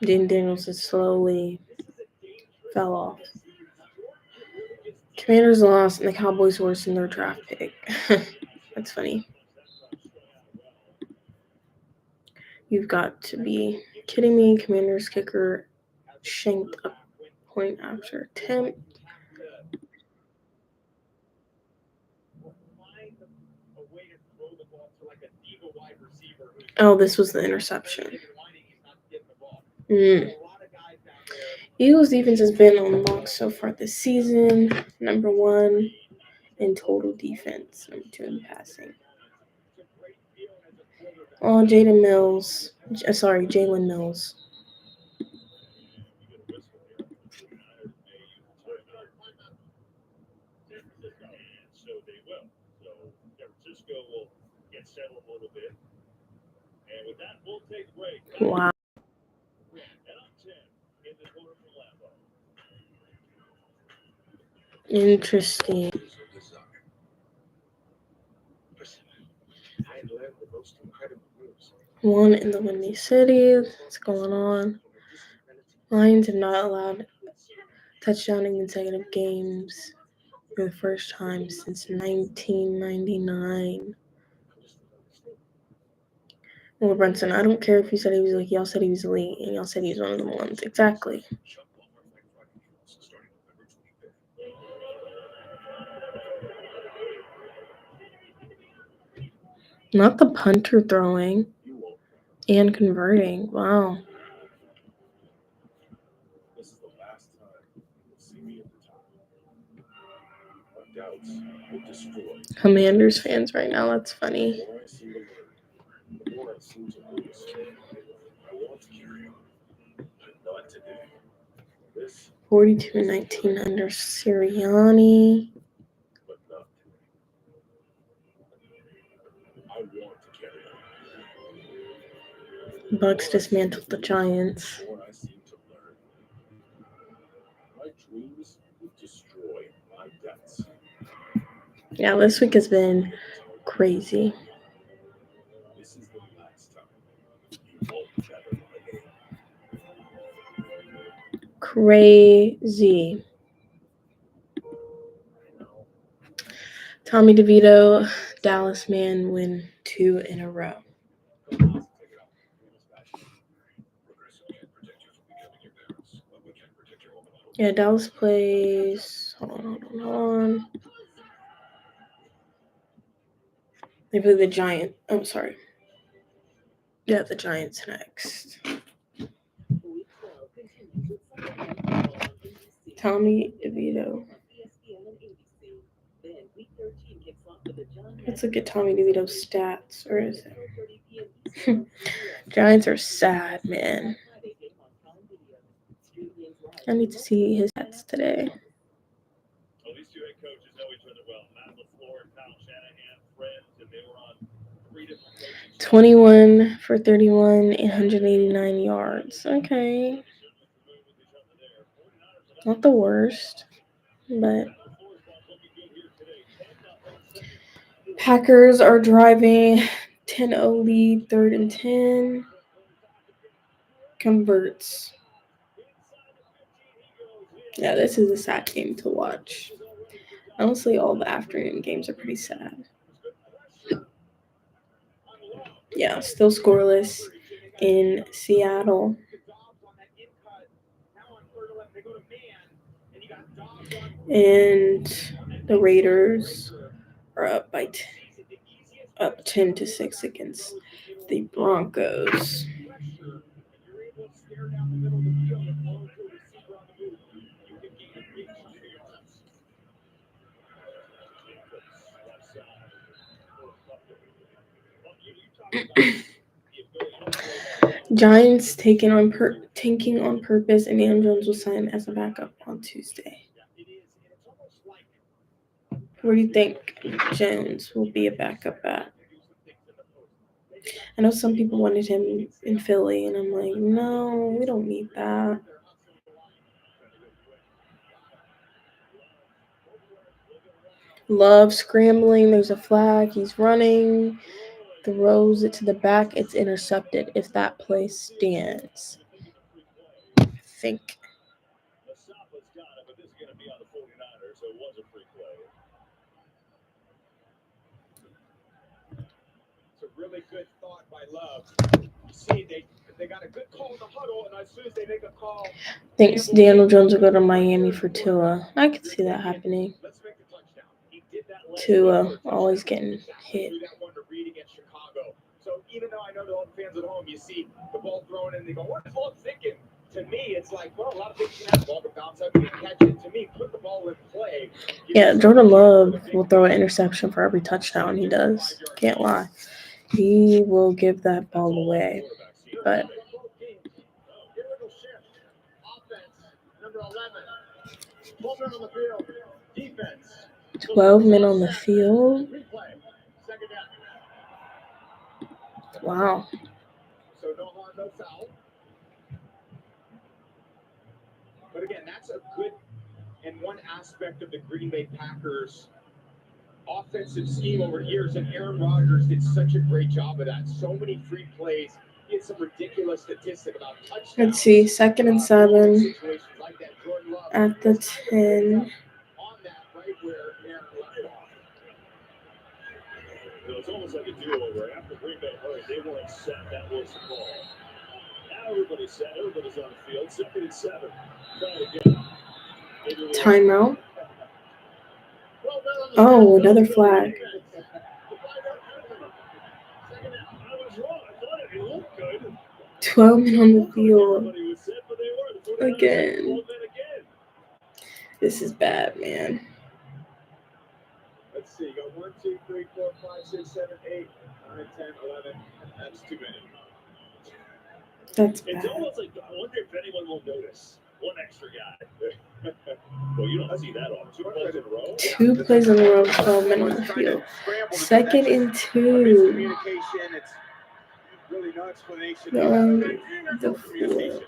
Jaden Daniels is slowly fell off. Commanders lost and the Cowboys worsened their draft pick. That's funny. You've got to be kidding me. Commanders kicker shanked a point after attempt. Oh, this was the interception. Eagles defense has been on lock so far this season. Number 1 in total defense. Number 2 in passing. Oh, Jalen Mills. So they will. So San Francisco will get settled a little bit. And with that, we'll take a break. Wow. And on 10 in the corner from Lambeau. Interesting. One in the Windy City. What's going on? Lions have not allowed touchdown in consecutive games for the first time since 1999. Well, Brunson, I don't care if you said he was elite. Y'all said he was elite, and y'all said he was one of the ones. Exactly. Not the punter throwing and converting. Wow. This is the last time you'll see me at the top. My doubts will destroy. Commanders fans right now. That's funny. The more I seem to learn, the more I seem to lose. I want to carry on, but no 42-19 under Sirianni. But not to me. I want to carry on. Bucks dismantled the Giants. The more I seem to learn. My dreams would destroy my debts. Yeah, this week has been crazy. This is the last time you won't bet on my name. Crazy. I know. Tommy DeVito, Dallas man win 2 in a row. Take it out. Famous fashion. Progressive can't protect you from becoming your parents, but we can protect your home and auto. Yeah, Dallas plays. Hold on. They play the Giants. I'm sorry. Yeah, the Giants next. Tommy DeVito. Let's look at Tommy DeVito's stats. Or is it? Giants are sad, man. I need to see his stats today. Well, these two head coaches know each other well. Matt LaFleur and Kyle Shanahan, friends, and they were on 3 different coaching staffs. 21 for 31, 889 yards. Okay. Not the worst, but Packers are driving 10-0 lead, 3rd and 10. Converts. Yeah, this is a sad game to watch. Honestly, all the afternoon games are pretty sad. Yeah, still scoreless in Seattle. And the Raiders are up by 10-6 against the Broncos. Giants tanking on purpose, and Aaron Jones will sign as a backup on Tuesday. Where do you think Jones will be a backup at? I know some people wanted him in Philly, and I'm like, no, we don't need that. Love scrambling. There's a flag. He's running. Throws it to the back. It's intercepted if that play stands. I think. Masapa's got it, but this is going to be on the 49ers, so it was a free play. It's a really good thought by Love. You see, they got a good call in the huddle, and as soon as they make a call, Thinks Daniel Jones will go to Miami for Tua. I could see that happening. let's make the touchdown. He did that last Tua week. always getting Exactly hit. threw that one to Reed against Chicago. So even though I know the fans at home, you see the ball thrown and they go, what is Love thinking? To me, it's like, well, a lot of things can happen. Ball can bounce up, you can catch it. To me, put the ball in play. Yeah, Jordan Love will throw an interception for every touchdown he does. Can't lie. He will give that ball away. But Number 11. 12 men on the field. Defense. 12 men on the field. Replay. Second down. Wow. So no harm, no foul. But again, that's a good and one aspect of the Green Bay Packers offensive scheme over years, and Aaron Rodgers did such a great job of that. So many free plays. He had some ridiculous statistic about touchdowns. Let's see. 2nd and 7 Situations like that. Jordan Love at the was kind of 10. on that right where Aaron left off. It's almost like a do-over. After Green Bay hurried, they weren't set. That was the ball. Now everybody's set. Everybody's on the field. 2nd and 7. Try it again. Timeout. Oh, another flag. 12 men on the field. Again. This is bad, man. Let's see. You got 1, 2, 3, 4, 5, 6, 7, 8, 9, 10, 11. That's too many. That's It's bad. almost like I wonder if anyone will notice. One extra guy. Well, you don't see that on 2 plays in a row. 2 plays in a row, 12 men on the field. 2nd and 2. Communication. It's really no explanation. They're on the field.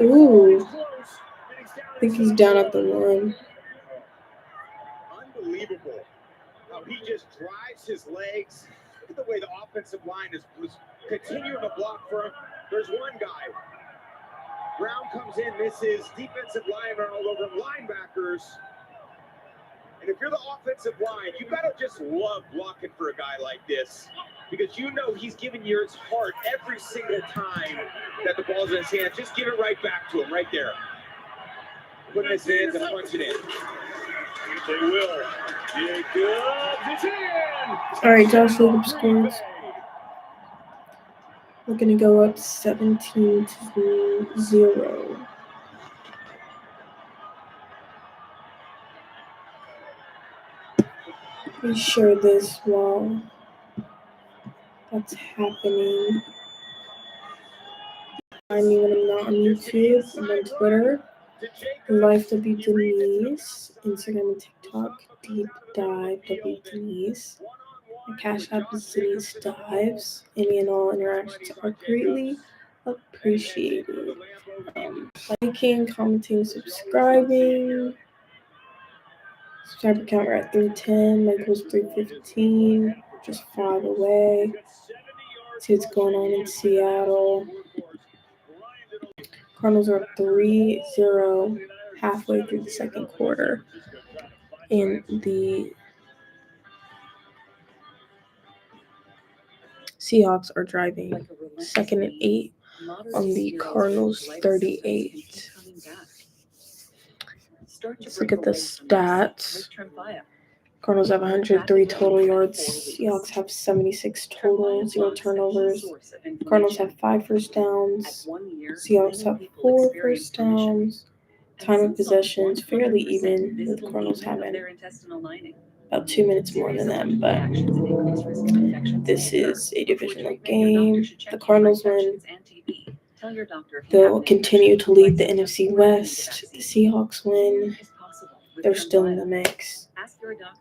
Ooh. I think he's down at the 1. Unbelievable how he just drives his legs. Look at the way the offensive line was continuing to block for him. There's one guy. Brown comes in, misses. Defensive linemen all over linebackers. And if you're the offensive line, you gotta just love blocking for a guy like this, because you know he's giving you his heart every single time that the ball's in his hand. Just give it right back to him, right there. Putting his hands and punching it. They will. Jacobs, it's in! All right, Josh Jacobs scores. We're going to go up 17-0. Let me share this while that's happening. Find me when I'm not on YouTube. I'm on Twitter. LifeWDenise. Instagram and TikTok. DeniseDives. My CashApp is DeniseDives. Any and all interactions are greatly appreciated. Liking, commenting, subscribing. Subscriber count, we're at 310. My goal is 315. Just 5 away. See what's going on in Seattle. Cardinals are up 3-0 halfway through the second quarter. And the Seahawks are driving 2nd and 8 on the Cardinals 38. Let's look at the stats. Cardinals have 103 total yards. Seahawks have 76 total, 0 turnovers. Cardinals have 5 first downs. Seahawks have 4 first downs. Time of possessions fairly even, with Cardinals having about 2 minutes more than them, but this is a divisional game. The Cardinals win. They'll continue to lead the NFC West. The Seahawks win. They're still in the mix.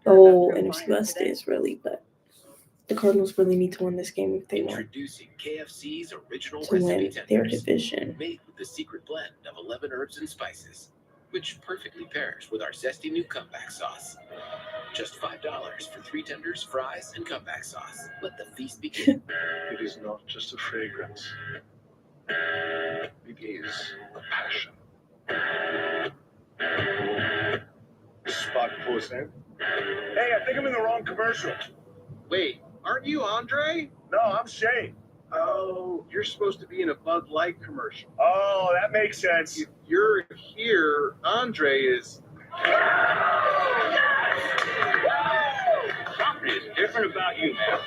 The whole NFC West is really, but the Cardinals really need to win this game if they want KFC's original to win recipe their tenders, division. made with the secret blend of 11 herbs and spices, which perfectly pairs with our zesty new comeback sauce. Just $5 for 3 tenders, fries, and comeback sauce. Let the feast begin. It is not just a fragrance. It is a passion. Spot posting. Hey, I think I'm in the wrong commercial. Wait, aren't you Andre? No, I'm Shane. Oh, you're supposed to be in a Bud Light commercial. Oh, that makes sense. If you're here, Andre is. Something is different about you, man.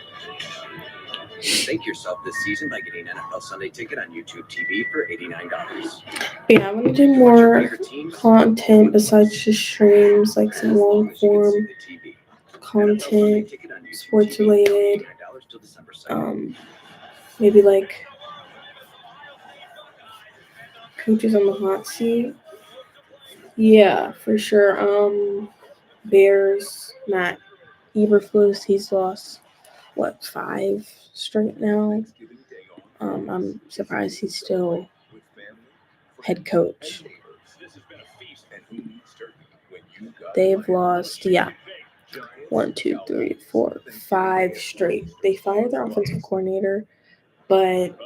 Thank yourself this season by getting an NFL Sunday ticket on YouTube TV for $89. Yeah, I'm gonna do more content besides just streams, like some long form content, sports related. Maybe like coaches on the hot seat. Yeah, for sure. Bears, Matt Eberflus, he's lost 5 straight now. I'm surprised he's still head coach. They've lost 1, 2, 3, 4, 5 straight. They fired their offensive coordinator, but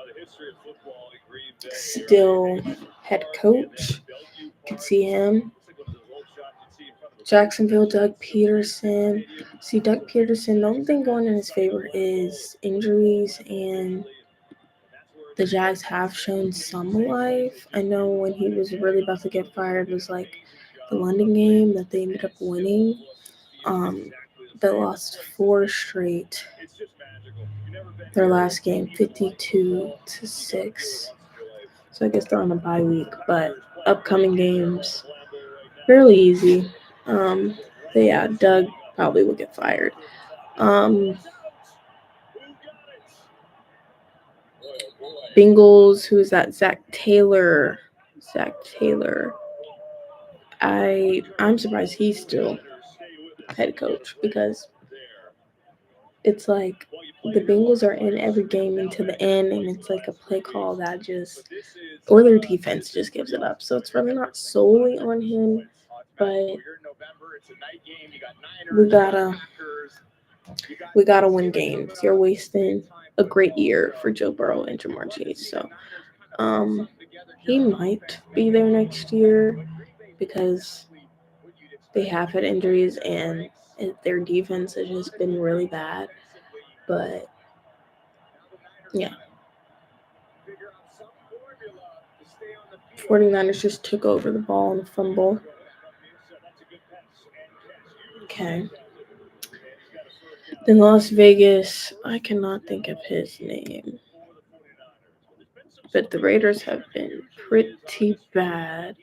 still head coach. You can see him. Jacksonville, Doug Peterson. See, Doug Peterson, the only thing going in his favor is injuries, and the Jags have shown some life. I know when he was really about to get fired was like the London game that they ended up winning. They lost 4 straight. Their last game, 52-6. So I guess they're on a bye week, but upcoming games, fairly easy. But yeah, Doug probably will get fired. Bengals, who is that? Zach Taylor. I'm surprised he's still head coach because it's like the Bengals are in every game into the end, and it's like a play call that just, or their defense just gives it up. So it's really not solely on him, but we gotta win games. You're wasting a great year for Joe Burrow and Jamar Chase. So he might be there next year because they have had injuries and their defense has just been really bad. But yeah, 49ers just took over the ball on a fumble. Okay. Then Las Vegas, I cannot think of his name. But the Raiders have been pretty bad.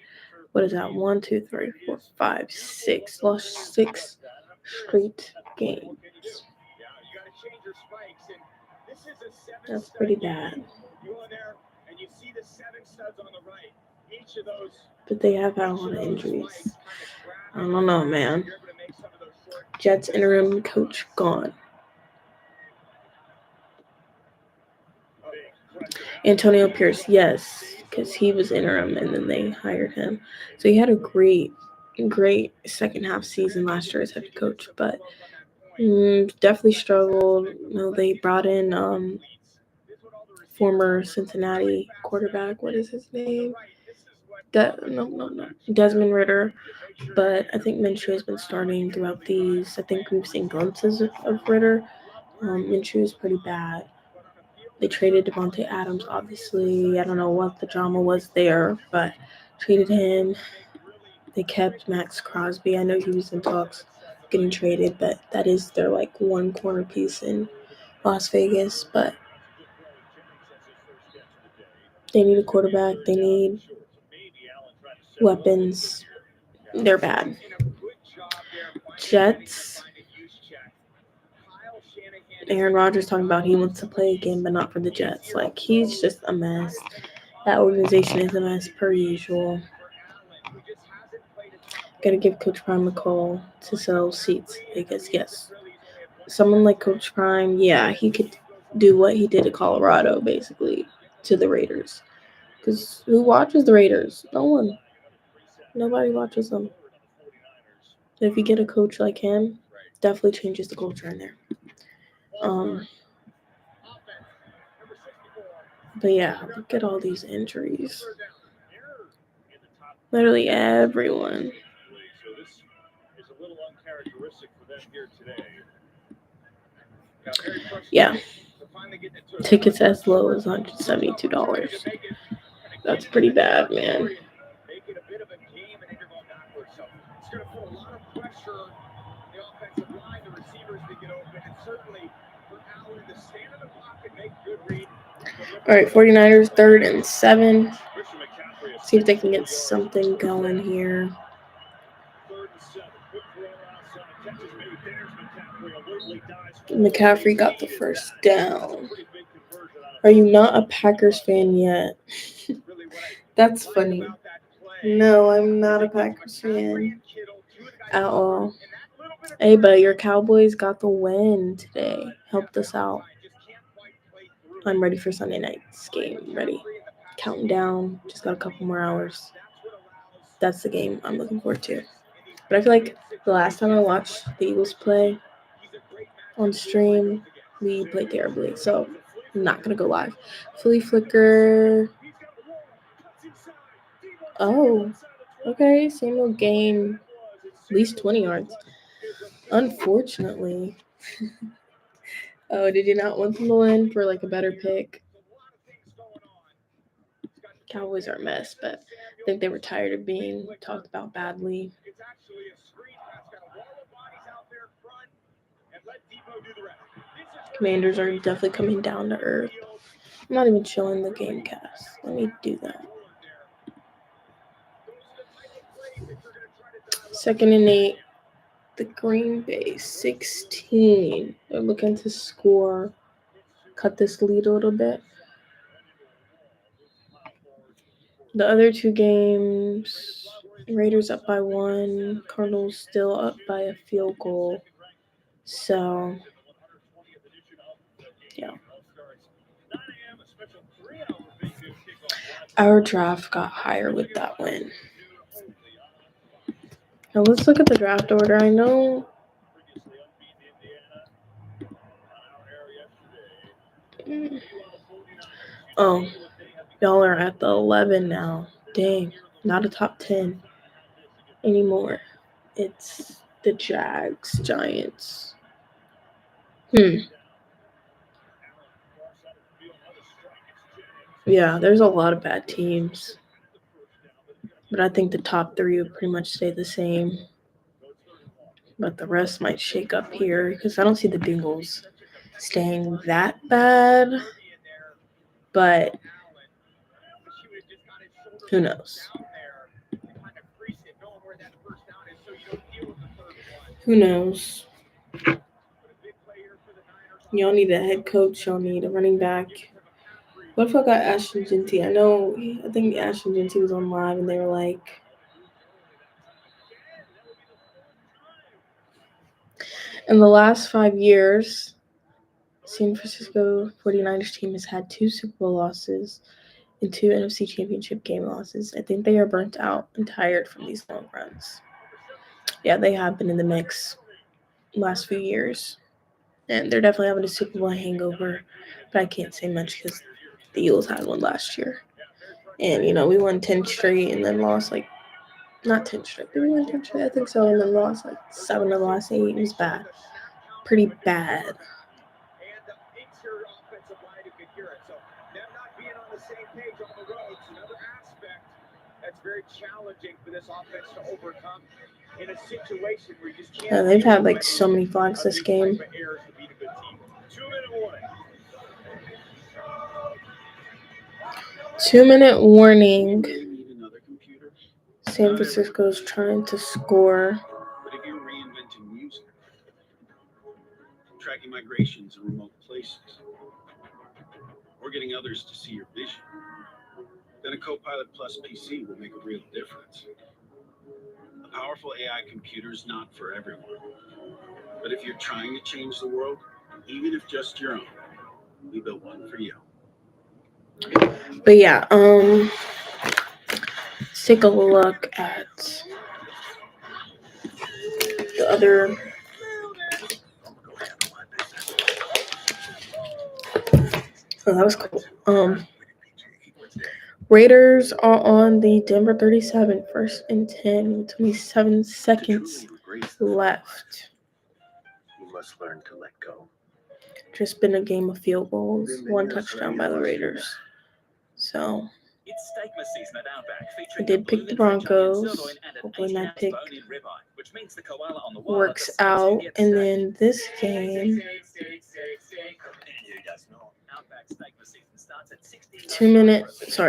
What is that? 1, 2, 3, 4, 5, 6. Lost 6 straight games. That's pretty bad. But they have had a lot of injuries. I don't know, man. Jets interim coach gone. Antonio Pierce, yes, because he was interim and then they hired him. So he had a great second half season last year as head coach, but definitely struggled. They brought in former Cincinnati quarterback. What is his name? Desmond Ritter. But I think Minshew has been starting throughout these. I think we've seen glimpses of Ritter. Minshew is pretty bad. They traded Devontae Adams, obviously. I don't know what the drama was there, but traded him. They kept Max Crosby. I know he was in talks getting traded, but that is their one corner piece in Las Vegas. But they need a quarterback. They need weapons. They're bad. Jets. Aaron Rodgers talking about he wants to play again, but not for the Jets. He's just a mess. That organization is a mess per usual. Gotta give Coach Prime a call to sell seats because yes, someone like Coach Prime, yeah, he could do what he did to Colorado, basically, to the Raiders. Because who watches the Raiders? No one. Nobody watches them. If you get a coach like him, definitely changes the culture in there. But yeah, look at all these injuries. Literally everyone. Yeah. Tickets as low as $172. That's pretty bad, man. All right, 49ers 3rd and 7. See if they can get something going here. McCaffrey got the first down. Are you not a Packers fan yet? That's funny. No, I'm not a Packers fan at all. Hey, but your Cowboys got the win today. Helped us out. I'm ready for Sunday night's game. Ready. Counting down. Just got a couple more hours. That's the game I'm looking forward to. But I feel like the last time I watched the Eagles play on stream, we played terribly. So I'm not going to go live. Philly Flicker. Oh, okay. Samuel gained at least 20 yards. Unfortunately. Oh, did you not want them to win for a better pick? Cowboys are a mess, but I think they were tired of being talked about badly. Commanders are definitely coming down to earth. I'm not even showing the game cast. Let me do that. 2nd and 8. The Green Bay 16. They're looking to score. Cut this lead a little bit. The other two games, Raiders up by 1, Cardinals still up by a field goal. So, yeah. Our draft got higher with that win. Now let's look at the draft order. I know oh, y'all are at the 11 now. Dang, not a top 10 anymore. It's the Jags, Giants. Yeah, there's a lot of bad teams. But I think the top 3 would pretty much stay the same. But the rest might shake up here because I don't see the Bengals staying that bad. But who knows? Who knows? Y'all need a head coach. Y'all need a running back. What if I got Ashton Genty? I think Ashton Genty was on live and they were like, in the last 5 years, San Francisco 49ers team has had 2 Super Bowl losses and 2 NFC Championship game losses. I think they are burnt out and tired from these long runs. Yeah, they have been in the mix last few years. And they're definitely having a Super Bowl hangover. But I can't say much because the Eagles had one last year. And, we won 10 straight and then lost not 10 straight. Did we win 10 straight? I think so. And then lost 7 of the last 8. It was bad. Pretty bad. That's very challenging for this offense to overcome in a situation where you just can't. Yeah, they've had so many flags this game. 2-minute warning. San Francisco's trying to score. But if you're reinventing music, tracking migrations in remote places, or getting others to see your vision, then a Copilot Plus PC will make a real difference. A powerful AI computer is not for everyone. But if you're trying to change the world, even if just your own, we built one for you. But yeah, let's take a look at the other. Oh, that was cool. Raiders are on the Denver 37, 1st and 10 with 27 seconds left. You must learn to let go. Just been a game of field goals, 1 touchdown by the Raiders. So I did pick the Broncos. Hopefully my pick works out. And then this game,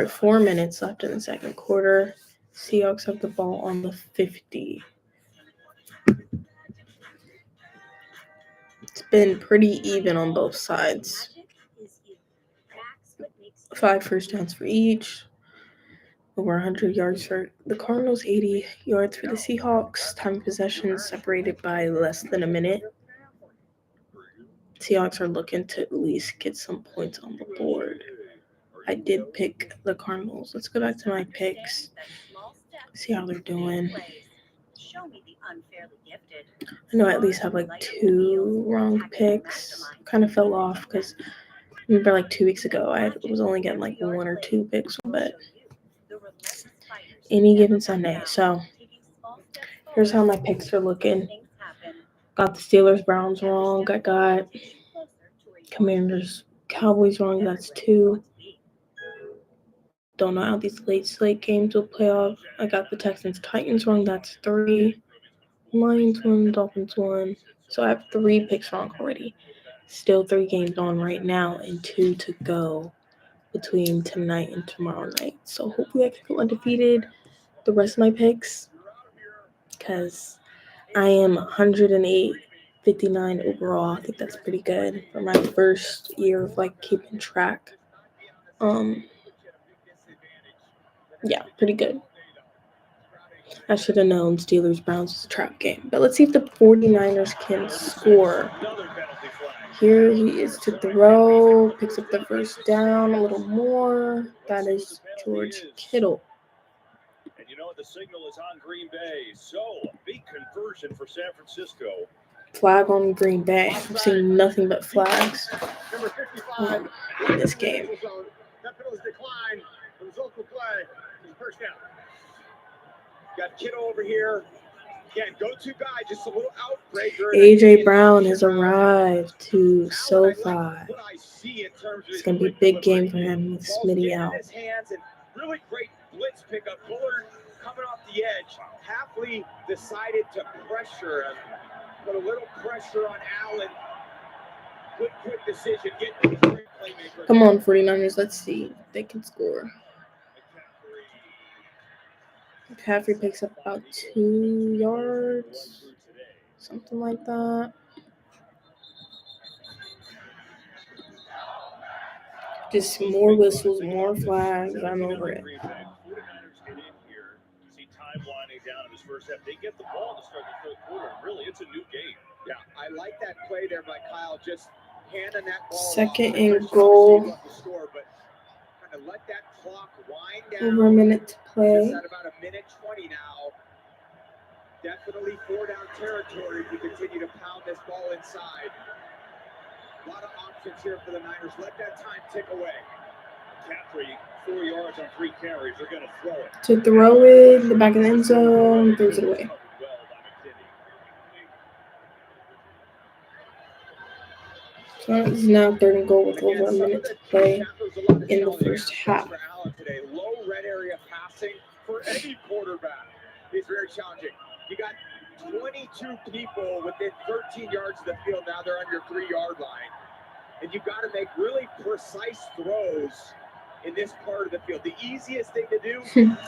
4 minutes left in the second quarter. Seahawks have the ball on the 50. It's been pretty even on both sides. 5 first downs for each. Over 100 yards for the Cardinals, 80 yards for the Seahawks. Time of possession separated by less than a minute. Seahawks are looking to at least get some points on the board. I did pick the Cardinals. Let's go back to my picks. See how they're doing. I know I at least have 2 wrong picks. Kind of fell off because remember 2 weeks ago I was only getting 1 or 2 picks on bet any given Sunday. So here's how my picks are looking. Got the Steelers Browns wrong. I got Commanders Cowboys wrong. That's 2. Don't know how these late slate games will play off. I got the Texans Titans wrong. That's 3. Lions 1, Dolphins 1. So I have 3 picks wrong already. Still 3 games on right now and 2 to go between tonight and tomorrow night. So hopefully I can go undefeated the rest of my picks because I am 108.59 overall. I think that's pretty good for my first year of keeping track. Yeah, pretty good. I should have known Steelers-Browns was a trap game. But let's see if the 49ers can score. Here he is to throw. Picks up the first down a little more. That is George Kittle. And you know what? The signal is on Green Bay. So, a big conversion for San Francisco. Flag on Green Bay. I've seen nothing but flags Number 55 in this game. That penalty decline. The result will play. First down. Got Kittle over here. Again, go-to guy, just a little outbreaker. AJ Brown has arrived to SoFi. It's going to be a big game for him with Smitty out. Really great blitz pickup. Bullard coming off the edge. Hafley decided to pressure him. Put a little pressure on Allen. Good quick decision. Come on, 49ers. Let's see if they can score. McCaffrey picks up about 2 yards. Something like that. Just more whistles, more flags. I'm over it. Time winding down in this first half. They get the ball to start the third quarter. Really, it's a new game. Yeah, I like that play there by Kyle. Just handing that ball. Second and goal. But kind of let that clock wind down. Over a minute to play. Just at about a minute 20 now. Definitely 4-down territory if we continue to pound this ball inside. A lot of options here for the Niners. Let that time tick away. McCaffrey, 4 yards on 3 carries. They're going to throw it. To throw it in the back of the end zone, throws it away. So it's now 3rd and goal with over a minute to play in the first half. Low red area passing for any quarterback is very challenging. You got 22 people within 13 yards of the field. Now they're on your 3-yard line. And you've got to make really precise throws in this part of the field. The easiest thing to do, hand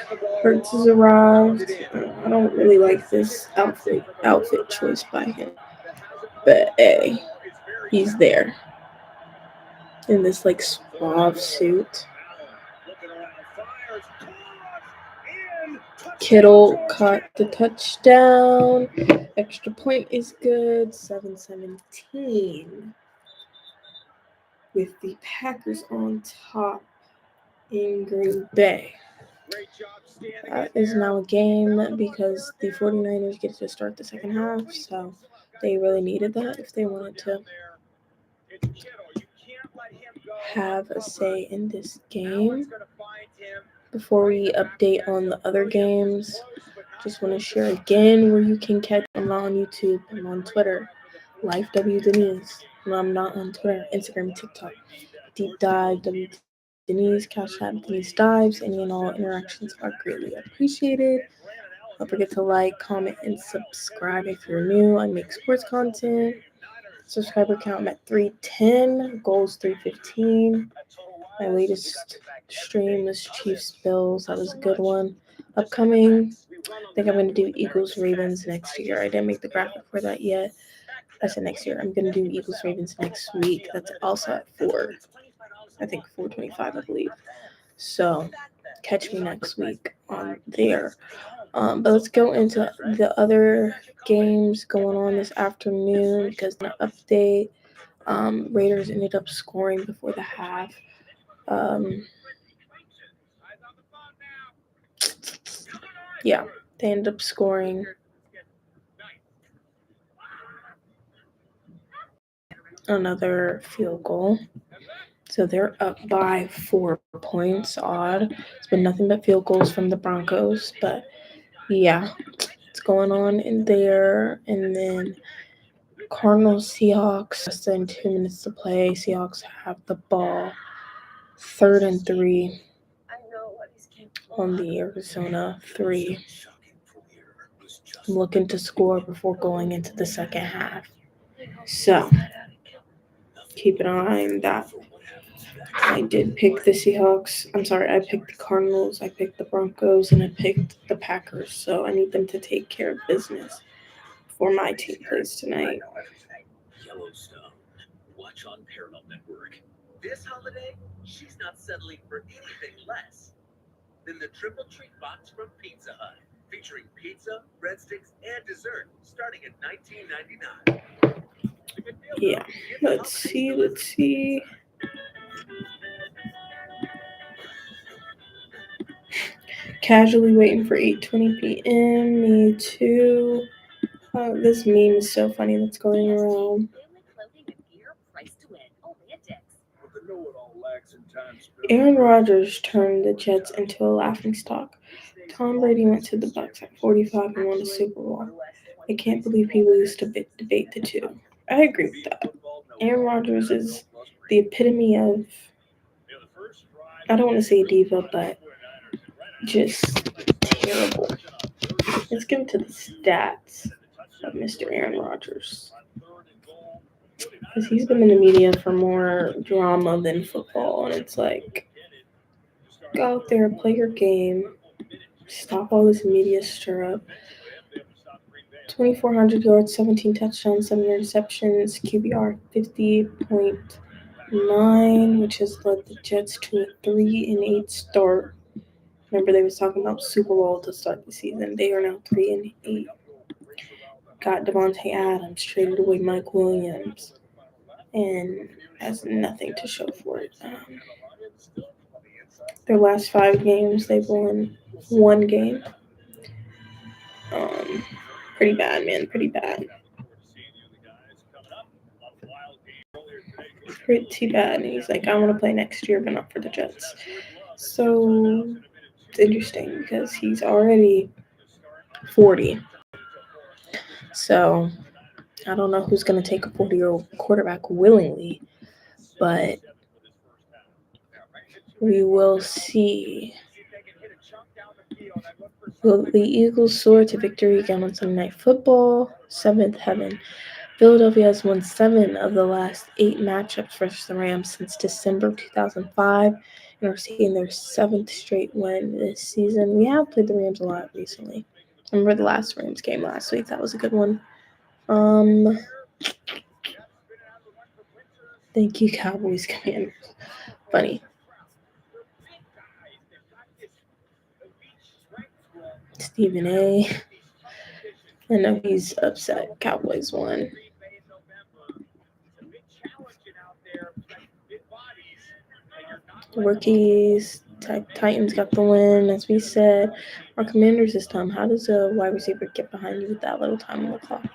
the ball. Hurts has arrived. I don't really like this outfit choice by him. But hey, he's there. In this like suave suit. Kittle caught the touchdown. Extra point is good. 7-17. With the Packers on top in Green Bay. That is now a game because the 49ers get to start the second half, so they really needed that if they wanted to have a say in this game. Before we update on the other games, just want to share again where you can catch. I'm not on YouTube. I'm on Twitter. Life W Denise. No, I'm not on Twitter, Instagram, TikTok. Deep Dive W Denise, CashApp, DeniseDives. Any and all interactions are greatly appreciated. Don't forget to like, comment, and subscribe if you're new. I make sports content. Subscriber count I'm at 310. Goals 315. My latest stream was Chiefs Bills. That was a good one. Upcoming, I think I'm going to do Eagles Ravens next year. I didn't make the graphic for that yet. I said next year. I'm going to do Eagles Ravens next week. That's also at 4:25, I believe. So catch me next week on there. But let's go into the other games going on this afternoon because the update. Raiders ended up scoring before the half. Yeah, they ended up scoring another field goal. So they're up by 4 points. Odd. It's been nothing but field goals from the Broncos. But yeah, it's going on in there. And then Cardinals, Seahawks, less than 2 minutes to play. Seahawks have the ball. 3rd and 3 on the Arizona 3. I'm looking to score before going into the second half. So keep an eye on that. I did pick the Seahawks. I'm sorry, I picked the Cardinals, I picked the Broncos, and I picked the Packers. So I need them to take care of business before my team plays tonight. Yellowstone. Watch on Paramount Network. This holiday, she's not settling for anything less than the Triple Treat Box from Pizza Hut, featuring pizza, breadsticks, and dessert, starting at $19.99. Yeah, let's see. Casually waiting for 8:20 p.m. Me too. This meme is so funny that's going around. Aaron Rodgers turned the Jets into a laughingstock. Tom Brady went to the Bucs at 45 and won a Super Bowl. I can't believe people used to debate the two. I agree with that. Aaron Rodgers is the epitome of, I don't want to say diva, but just terrible. Let's get into the stats of Mr. Aaron Rodgers. Because he's been in the media for more drama than football, and it's like, go out there, play your game, stop all this media stir up. 2,400 yards, 17 touchdowns, 7 interceptions, QBR 50.9, which has led the Jets to a 3-8 start. Remember, they was talking about Super Bowl to start the season. They are now 3-8. Got Devontae Adams, traded away Mike Williams, and has nothing to show for it. Their last 5 games, they've won 1 game. Pretty bad, man. Pretty bad. Pretty bad. And he's like, I want to play next year, but not for the Jets. So it's interesting because he's already 40. So I don't know who's going to take a 40-year-old quarterback willingly, but we will see. Will the Eagles soar to victory again on Sunday Night Football? 7th heaven. Philadelphia has won 7 of the last 8 matchups versus the Rams since December 2005, and are seeing their 7th straight win this season. We have played the Rams a lot recently. I remember the last Rams game last week. That was a good one. Thank you, Cowboys Commanders. Funny. Stephen A. I know he's upset. Cowboys won. Rookies. Titans got the win, as we said. Our Commanders this time. How does a wide receiver get behind you with that little time on the clock?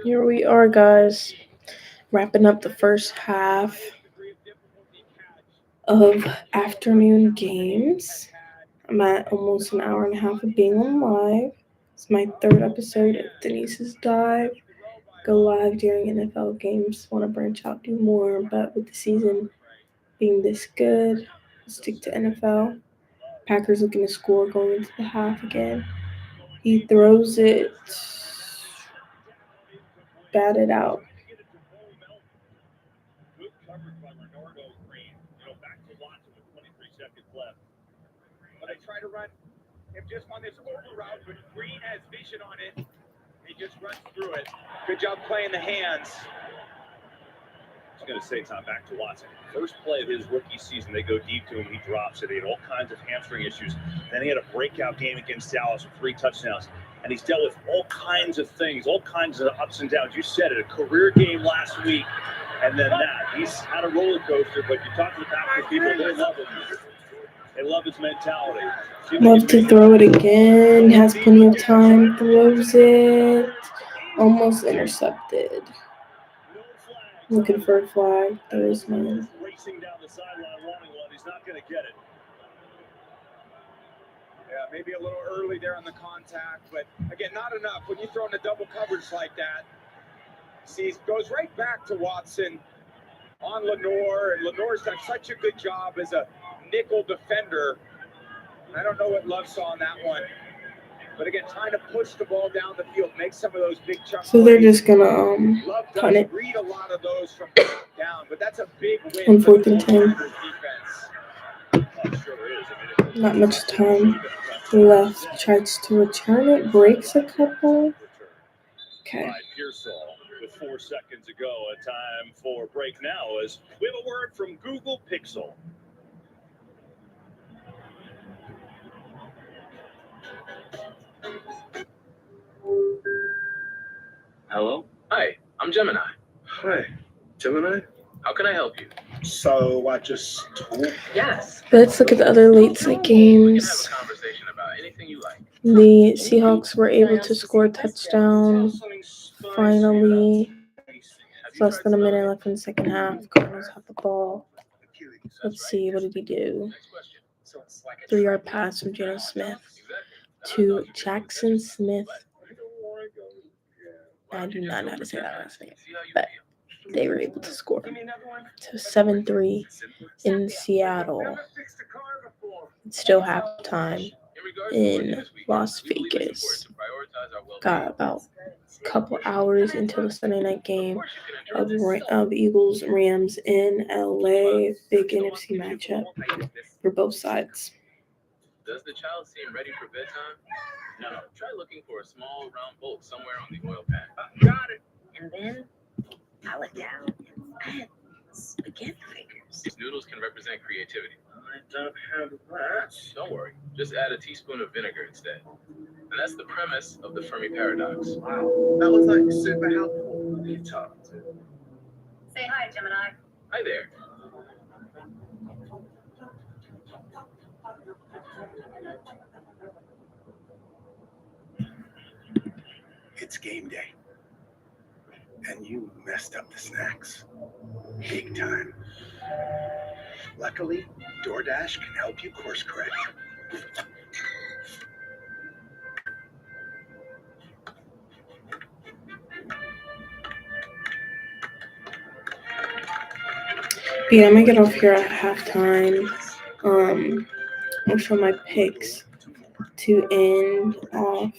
Here we are, guys, wrapping up the first half of afternoon games. I'm at almost an hour and a half of being on live. It's my 3rd episode of Denise's Dive. Go live during NFL games. Want to branch out, do more, but with the season being this good, stick to NFL. Packers looking to score going into the half again. He throws it, batted out. But I try to run him just on this over route, but Green has vision on it. He just runs through it. Good job playing the hands. I was going to say, Tom, back to Watson. First play of his rookie season, they go deep to him, he drops it. He had all kinds of hamstring issues. Then he had a breakout game against Dallas with 3 touchdowns. And he's dealt with all kinds of things, all kinds of ups and downs. You said it, a career game last week, and then that. He's had a roller coaster, but you talk to the Packers people, they love him. They love his mentality. Love to throw it again. Has plenty of time. Throws it. Almost intercepted. Looking for a flag. There is none. Racing down the sideline, wanting one. He's not going to get it. Yeah, maybe a little early there on the contact, but again, not enough. When you throw in a double coverage like that, see, goes right back to Watson on Lenore, and Lenore's done such a good job as a nickel defender. I don't know what Love saw on that one. But again, trying to push the ball down the field, make some of those big chunk So they're plays. just gonna Love punt does it read a lot of those from down, but that's a big win on for the 4th and 10. 49ers defense. Not much time left. Tries to return it, breaks a couple. Okay. By Pearsall with 4 seconds to go. A time for break now as we have a word from Google Pixel. Hello? Hi, I'm Gemini. Hi, Gemini. How can I help you? So I just told. Yes. Let's look at the other late night We can have a games. conversation about anything you like. The Seahawks were able to score a touchdown finally. It's less than a minute left in the second half. Cardinals have the ball. Let's see, what did he do? 3-yard pass from Geno Smith to Jackson Smith. I do not know how to say that last name, but they were able to score. So 7-3 in Seattle. It's still halftime in Las Vegas. Got about a couple hours until the Sunday night game of Eagles Rams in LA. Big NFC matchup for both sides. Does the child seem ready for bedtime? No. Try looking for a small round bolt somewhere on the oil pan. Got it. And then I look down and I had spaghetti fingers. These noodles can represent creativity. I don't have that. Don't worry, just add a teaspoon of vinegar instead. And that's the premise of the Fermi paradox. Wow, that was like super helpful. You talked to. Say hi, Gemini. Hi there. It's game day. And you messed up the snacks. Big time. Luckily, DoorDash can help you course correct. But yeah, I'm gonna get off here at halftime. I'll show my picks to end off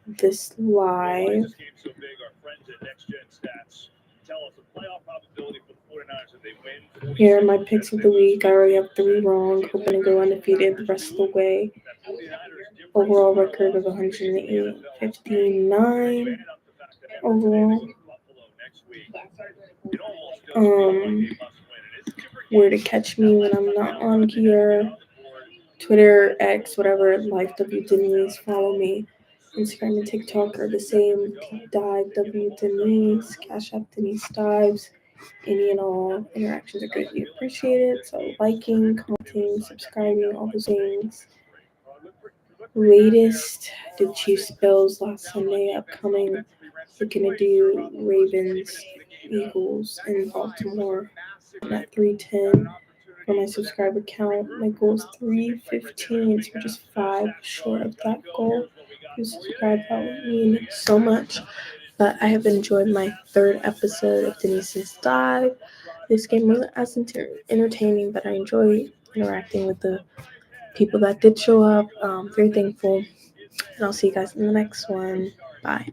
this live. Here are my picks of the week. I already have 3 wrong. Hoping to go undefeated the rest of the way. Overall record of 108, 59 overall. Where to catch me when I'm not on here. Twitter, X, whatever, like Denise. Follow me. Instagram and TikTok are the same. Deep Dive Denise. CashApp DeniseDives. Any and all interactions are greatly appreciated. So liking, commenting, subscribing, all those things. Latest, the Chiefs Bills last Sunday upcoming. Looking to do Ravens, Eagles, and Baltimore at 310 for my subscriber count. My goal is 315, so we're just 5 short of that goal. If you subscribe, that would mean so much. But I have enjoyed my 3rd episode of Denise's Dive. This game wasn't as entertaining, but I enjoyed interacting with the people that did show up. Very thankful. And I'll see you guys in the next one. Bye.